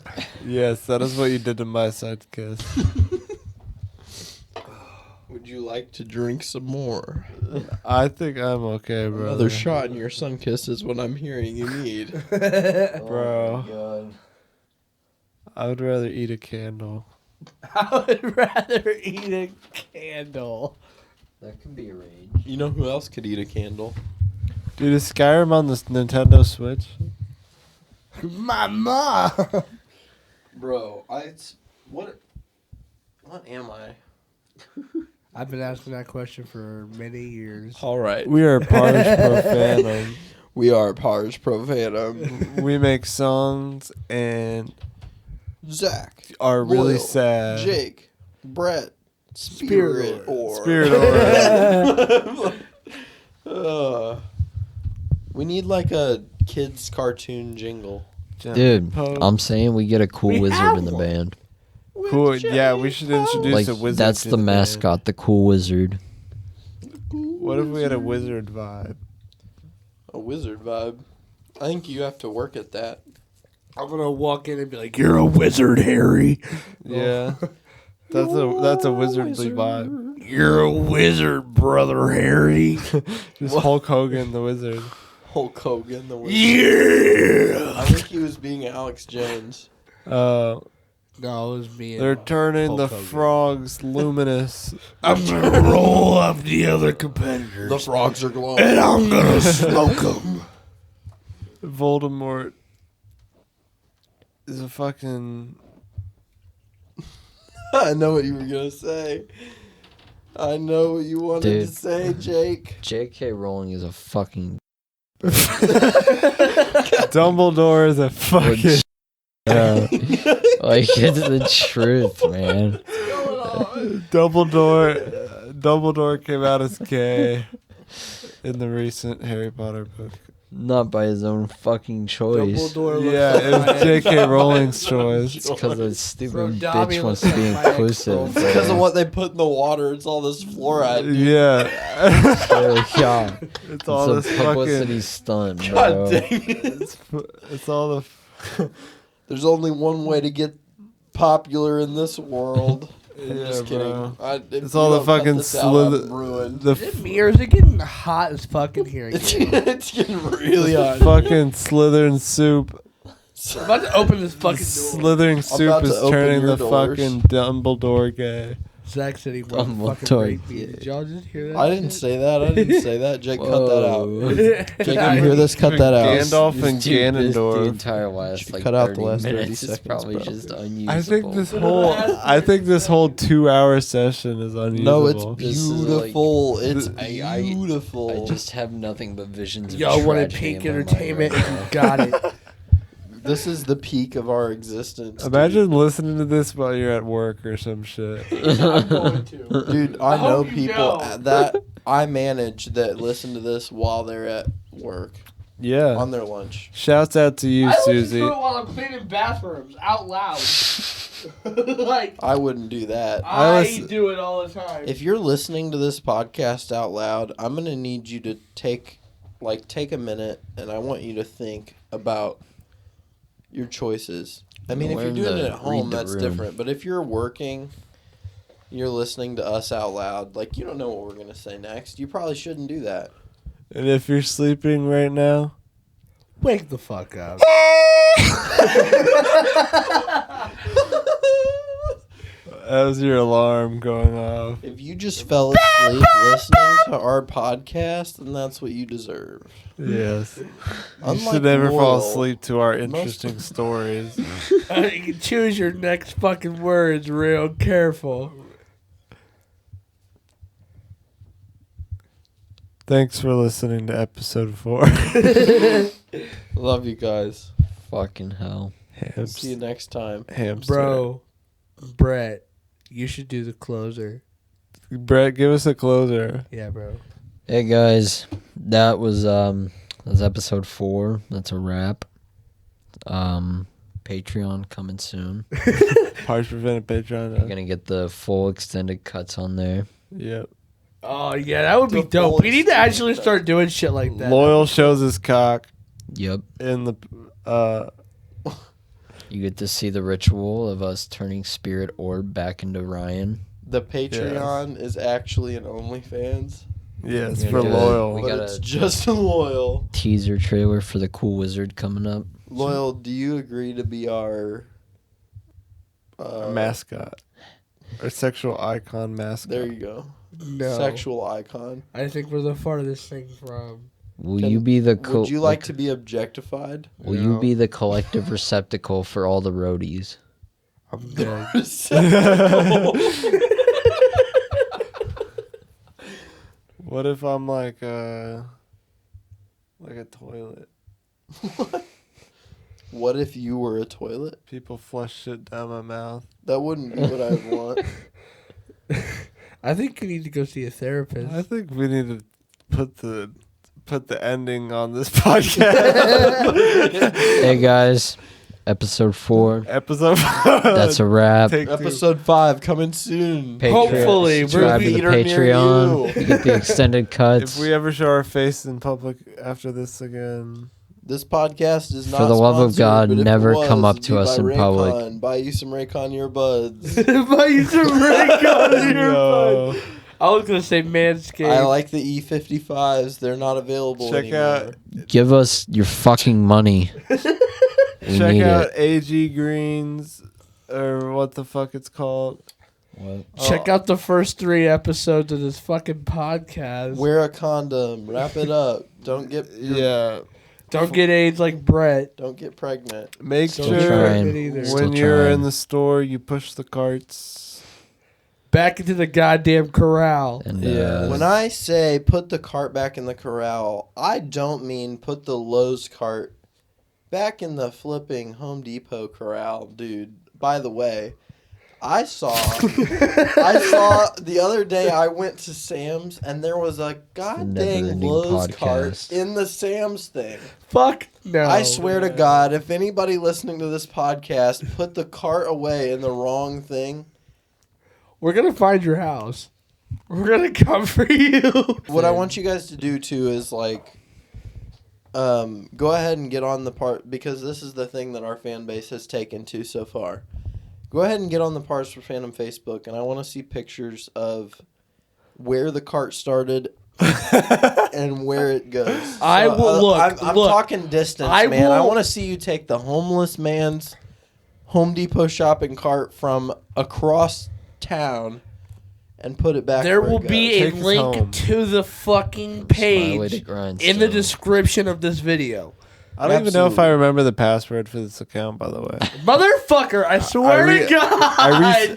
Yes, that is what you did to my side kiss. Would you like to drink some more? I think I'm okay, bro. Another shot in your sun-kissed is what I'm hearing you need. Bro. Oh my god. I would rather eat a candle. I would rather eat a candle. That could be arranged. You know who else could eat a candle? Dude, is Skyrim on this Nintendo Switch? My mom. Bro, what am I? I've been asking that question for many years. All right. We are Pars Profanum. We are Pars Profanum. We make songs and Zach. are really Loyal, sad. Jake. Brett. Spirit or. Spirit We need like a kids cartoon jingle. Dude, I'm saying we get a cool We wizard have in the one. band. Cool. Yeah, we should introduce Like, a wizard. that's to the band. mascot, the cool wizard. What if we had a wizard vibe? A wizard vibe. I think you have to work at that. I'm gonna walk in and be like, "You're a wizard, Harry. Yeah. That's a wizardly vibe. You're a wizard, brother Harry." Just Hulk Hogan, the wizard. Hulk Hogan, the wizard. Yeah. I think he was being Alex Jones. Uh, No, it was me. they're And turning Hulk the Hogan. frogs luminous. I'm gonna roll up the other competitors, The frogs are glowing. and I'm gonna smoke them. Voldemort. is a fucking. I know what you were gonna say. I know what you wanted to Dude. say, Jake. J.K. Rowling is a fucking. Dumbledore is a fucking. Like, it's the truth, man. Dumbledore came out as gay in the recent Harry Potter book. Not by his own fucking choice. Dumbledore looks Yeah, like it was my J.K. Rowling's choice. It's because the stupid Bro, Dobby bitch wants looks to be like my inclusive. ex-girlfriend. It's because of what they put in the water. It's all this fluoride. Dude. Yeah. Yeah. It's all It's this a publicity fucking. stunt, bro. God dang it. It's all the. There's only one way to get popular in this world. I'm Yeah, just kidding. bro. If It's you all the don't cut fucking this out, I'm slither. ruined. The Is it me or is it getting hot as fucking here It's, again? it's getting really hot. fucking Slytherin soup. I'm about to open this fucking door. Slithering soup about to is open turning your the doors. fucking Dumbledore gay. Zach said he wanted to Dumbledore. fucking rape me. Did y'all just hear that? I didn't say that. I didn't say that. Jake, cut that out. Whoa. Jake, you hear this? Cut that out. Gandalf and Dude, the Ganondorf. entire last like Cut out the 30 last 30 minutes is seconds, probably bro. just unusable. I think this whole 2-hour session is unusable. No, it's This is beautiful. It's I- beautiful. I just have nothing but visions of Y'all wanted tragedy pink in my mind entertainment right and now. you got it. This is the peak of our existence. Imagine listening to this while you're at work or some shit. I'm going to. Dude, I know hope you people know. that I manage that listen to this while they're at work Yeah. on their lunch. Shouts out to you, I listen Susie. to it while I'm cleaning bathrooms out loud. Like, I wouldn't do that. I I listen- do it all the time. If you're listening to this podcast out loud, I'm gonna need you to take a minute, and I want you to think about your choices. I mean, if you're Learn doing to it at home, read the that's room. different. But if you're working, you're listening to us out loud. Like, you don't know what we're gonna say next. You probably shouldn't do that. And if you're sleeping right now, Wake the fuck up. that was your alarm going off. If you just fell asleep listening to our podcast, then that's what you deserve. Yes. You Unlike should never fall Loyal, asleep to our interesting stories. You can choose your next fucking words real careful. Thanks for listening to episode 4. Love you guys. Fucking hell. See you next time. Hamster. Bro, Brett, you should do the closer. Brett, give us a closer. Yeah, bro. Hey guys, that was episode 4. That's a wrap. Patreon coming soon. Harsh Preventive You're Patreon. gonna get the full extended cuts on there. Yep. Oh, yeah, that would be The dope. full We need to extent actually of start doing shit like that. Loyal shows his cock Yep. in the You get to see the ritual of us turning Spirit Orb back into Ryan. The Patreon is actually an OnlyFans, yeah, it's We're for gonna do it. Loyal. We but gotta- it's just a Loyal. Teaser trailer for the Cool Wizard coming up. Loyal, do you agree to be our Mascot. Or sexual icon mascot. There you go. No. Sexual icon. I think we're the farthest thing from. Will Can- you be the Would you like to be objectified? Will No. you be the collective receptacle for all the roadies? I'm good. What if I'm like a toilet? What if you were a toilet? People flush shit down my mouth. That wouldn't be what I'd want. I think you need to go see a therapist. I think we need to put the ending on this podcast. Hey guys, episode 4. Episode. That's a wrap. Take two. Episode 5 coming soon. Hopefully, we're subscribe to the Peter near Patreon. you. You get the extended cuts. If we ever show our face in public after this again, This podcast is not For the love of sponsored, God, but if never it was, come up it'd to be us by in public. Raycon. Buy you some Raycon earbuds. Buy you some Raycon Yo. earbuds. I was gonna say Manscaped. I like the E55s. They're not available check anymore. out Give us your fucking money. We check need out it. AG Greens or what the fuck it's called. What? Check out the first 3 episodes of this fucking podcast. Wear a condom. Wrap it up. Don't get your, Yeah. Don't get AIDS like Brett. Don't get pregnant. Make Don't sure try it either. Still when you're trying. in the store, you push the carts. Back into the goddamn corral. And Yeah. When I say put the cart back in the corral, I don't mean put the Lowe's cart back in the flipping Home Depot corral, dude. By the way, I saw the other day I went to Sam's and there was a goddamn Never-ending Lowe's podcast. cart in the Sam's thing. Fuck no. I swear to God, if anybody listening to this podcast put the cart away in the wrong thing, We're gonna find your house. We're gonna come for you. what I want you guys to do too is like go ahead and get on the part, because this is the thing that our fan base has taken to so far. Go ahead and get on the Parts for Phantom Facebook, and I want to see pictures of where the cart started and where it goes. I will look. I'm look, talking distance, I man. I will- want to see you take the homeless man's Home Depot shopping cart from across town and put it back. There where it will goes. be a Take us link home. to the fucking Smiley to page grindstone. in the description of this video. I don't even know if Absolutely. I remember the password for this account, by the way. Motherfucker, I swear to God.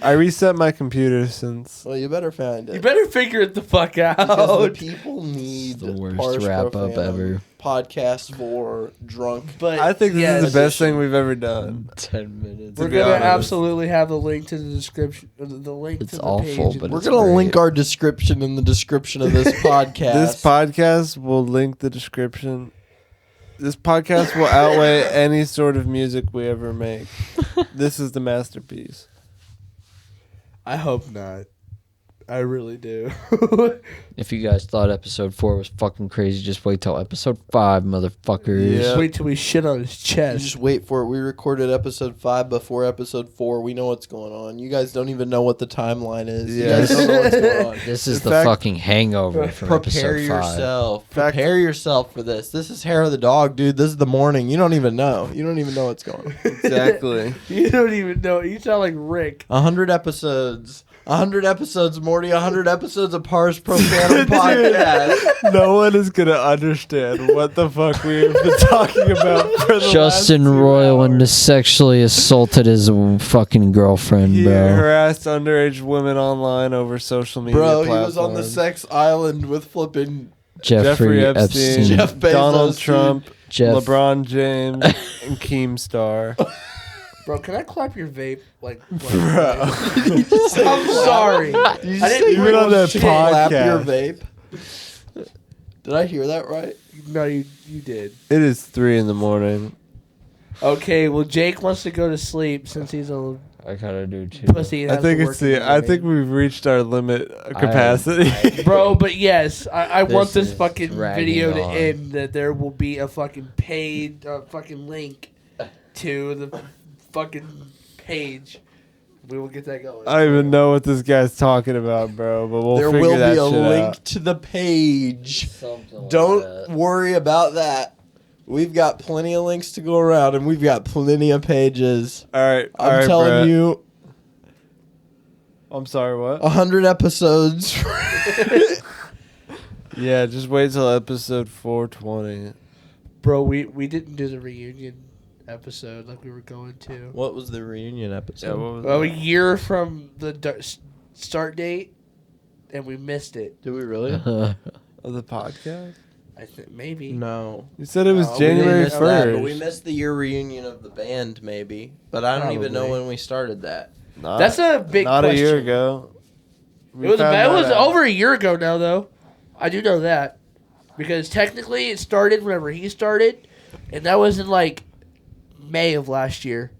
I reset my computer since. Well, you better find it. You better figure it the fuck Because the out. people need It's the worst Parts wrap Pro up Phantom ever. podcast for drunk. But I think this yes, is the best thing we've ever done. 10 minutes. We're to be gonna honest. absolutely have the link to the description. The link It's to the awful, page. but We're it's gonna great. link our description in the description of this podcast. This podcast will link the description. This podcast will outweigh any sort of music we ever make. This is the masterpiece. I hope not. I really do. If you guys thought episode 4 was fucking crazy, just wait till episode 5, motherfuckers. Yeah. Just wait till we shit on his You chest. just wait for it. We recorded episode 5 before episode 4. We know what's going on. You guys don't even know what the timeline is. You Yes. guys don't know what's going on. This is In the fact- fucking hangover from Prepare episode 5. yourself. Fact- Prepare yourself for this. This is Hair of the Dog, dude. This is the morning. You don't even know. You don't even know what's going on. Exactly. You don't even know. You sound like Rick. 100 episodes. 100 episodes, Morty. 100 episodes of Pars Profanum podcast. No one is gonna understand what the fuck we've been talking about for the Justin last 2 Roiland hours. sexually assaulted his fucking girlfriend, He bro. harassed underage women online over social media Bro, he platforms. was on the sex island with flipping Jeffrey Epstein. Jeff Bezos, Donald dude. Trump, Jeff. LeBron James, and Keemstar. Bro, can I clap your vape? Like, Bro. I'm sorry. You I just didn't say even you on want the to clap podcast. your vape. Did I hear that right? No, you did. It is 3 a.m. Okay, well, Jake wants to go to sleep since he's a I kind of do too. pussy. and I has think to work it's in the. I think morning. we've reached our limit capacity. Bro, but yes, I want This this is fucking dragging video to on. end. That there will be a fucking paid fucking link to the fucking page. We will get that going. I don't even know what this guy's talking about, bro. But we'll There figure will that be a shit link out. to the page. Something like Don't that. worry about that. We've got plenty of links to go around, and we've got plenty of pages. All right, I'm telling Brett. you, I'm sorry. What? 100 episodes. Yeah, just wait till episode 420. Bro, we didn't do the reunion episode like we were going to. What was the reunion Yeah, episode? what was Well, a that? year from the start date, and we missed it. Did we really? Of the podcast? I think maybe. No. You said it was No, we January didn't know that, 1st. But we missed the year reunion of the band, maybe. But I don't even know Probably. when we started that. Not- That's a big Not a year question. ago. It was found that out. over a year ago now, though. I do know that because technically it started whenever he started, and that was in like May of last year.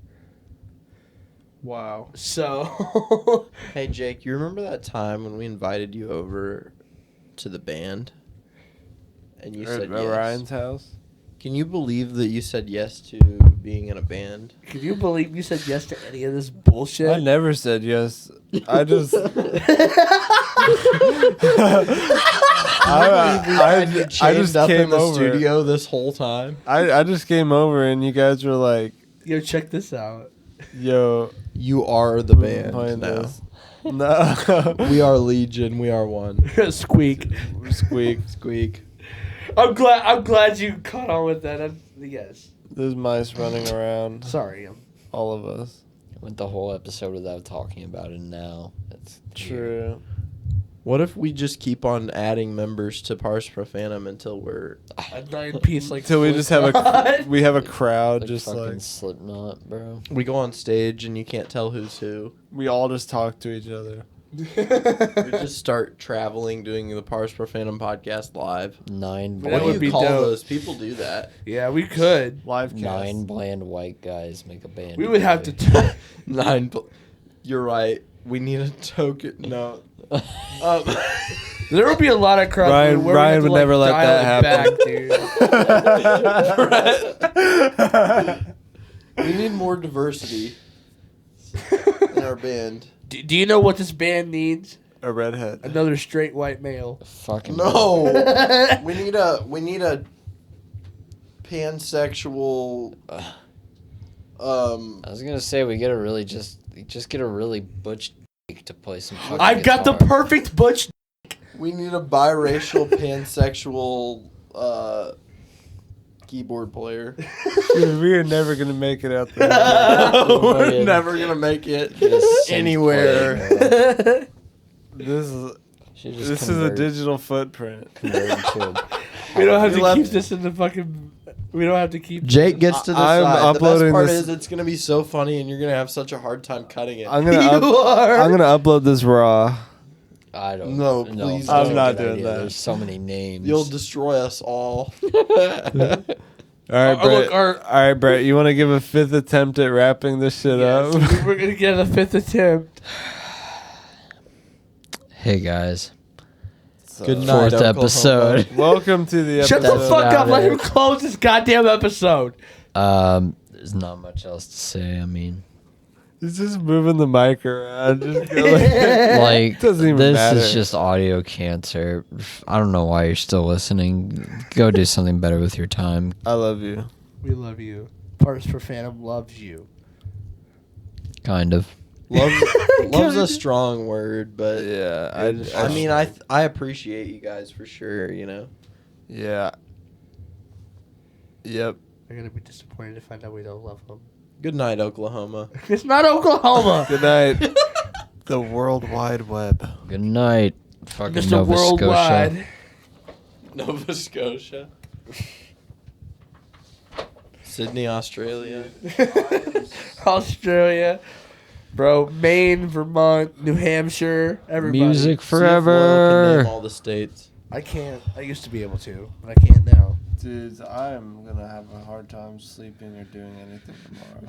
Wow. So Hey, Jake, you remember that time when we invited you over to the band? And you said At yes. Ryan's house. Can you believe that you said yes to being in a band? can you believe you said yes to any of this bullshit? I never said yes. I just. I I just up in came the over. studio this whole time. I just came over and you guys were like, Yo, check this out. "Yo, You are the we're band playing now. this." No, We are Legion. We are one. Squeak. Squeak. Squeak. I'm glad you caught on with that. Yes. There's mice running around. Sorry. All of us. Went the whole episode without talking about it. Now it's True. What if we just keep on adding members to Pars Profanum until we're A 9-piece like. Till we just have a crowd, like just fucking like Slipknot, bro. we go on stage and you can't tell who's who. we all just talk to each other. We just start traveling, doing the Pars Profanum podcast live. 9 That What would do be you call dope. those? People do that. Yeah, we could. Live cast. 9 bland white guys make a band. We would have to. together. You're right. We need a token. No. There would be a lot of crowd. Ryan- dude, where Ryan we would have to, never let dial that it back, dude. We need more diversity in our band. Do you know what this band needs? A redhead. Another straight white male. Fucking No. we need a pansexual I was gonna say we get a really just get a really butch to play some. fucking I've got the guitar. perfect butch. we need a biracial pansexual keyboard player. Dude, we are never gonna make it out there. We're never gonna make it Get a synth anywhere. player, bro. This is a digital footprint. Convert to We don't have We to left- keep this in the fucking. We don't have to keep. Jake gets to the I'm side. uploading the best part this- is it's gonna be so funny, and you're gonna have such a hard time cutting it. I'm gonna upload this raw. I don't. No, no, please that's I'm a not good doing idea. that. There's so many names. You'll destroy us all. All right, Brett. All right, Brett. You want to give a 5th attempt at wrapping this shit up? We're gonna get a 5th attempt. Hey guys, Good night, fourth Oklahoma. episode. Welcome to the episode. Shut the That's fuck up. about Let it. him close this goddamn episode. There's not much else to say. I mean, He's just moving the mic around. Just go like, like doesn't even this matter. is just audio cancer. I don't know why you're still listening. Go do something better with your time. I love you. We love you. Pars Profanum loves you. Kind of. Love's a strong word, but Yeah, I mean, I appreciate you guys for sure. You know. Yeah. Yep. They're gonna be disappointed to find out we don't love them. Good night, Oklahoma. It's not Oklahoma. Good night. The World Wide Web. Good night, fucking Mr. Nova Worldwide. Scotia. Nova Scotia. Sydney, Australia. Australia. Bro, Maine, Vermont, New Hampshire, everybody. Music See if Loyal can forever. name all the states. I can't. I used to be able to, but I can't now. Dudes, I'm gonna have a hard time sleeping or doing anything tomorrow.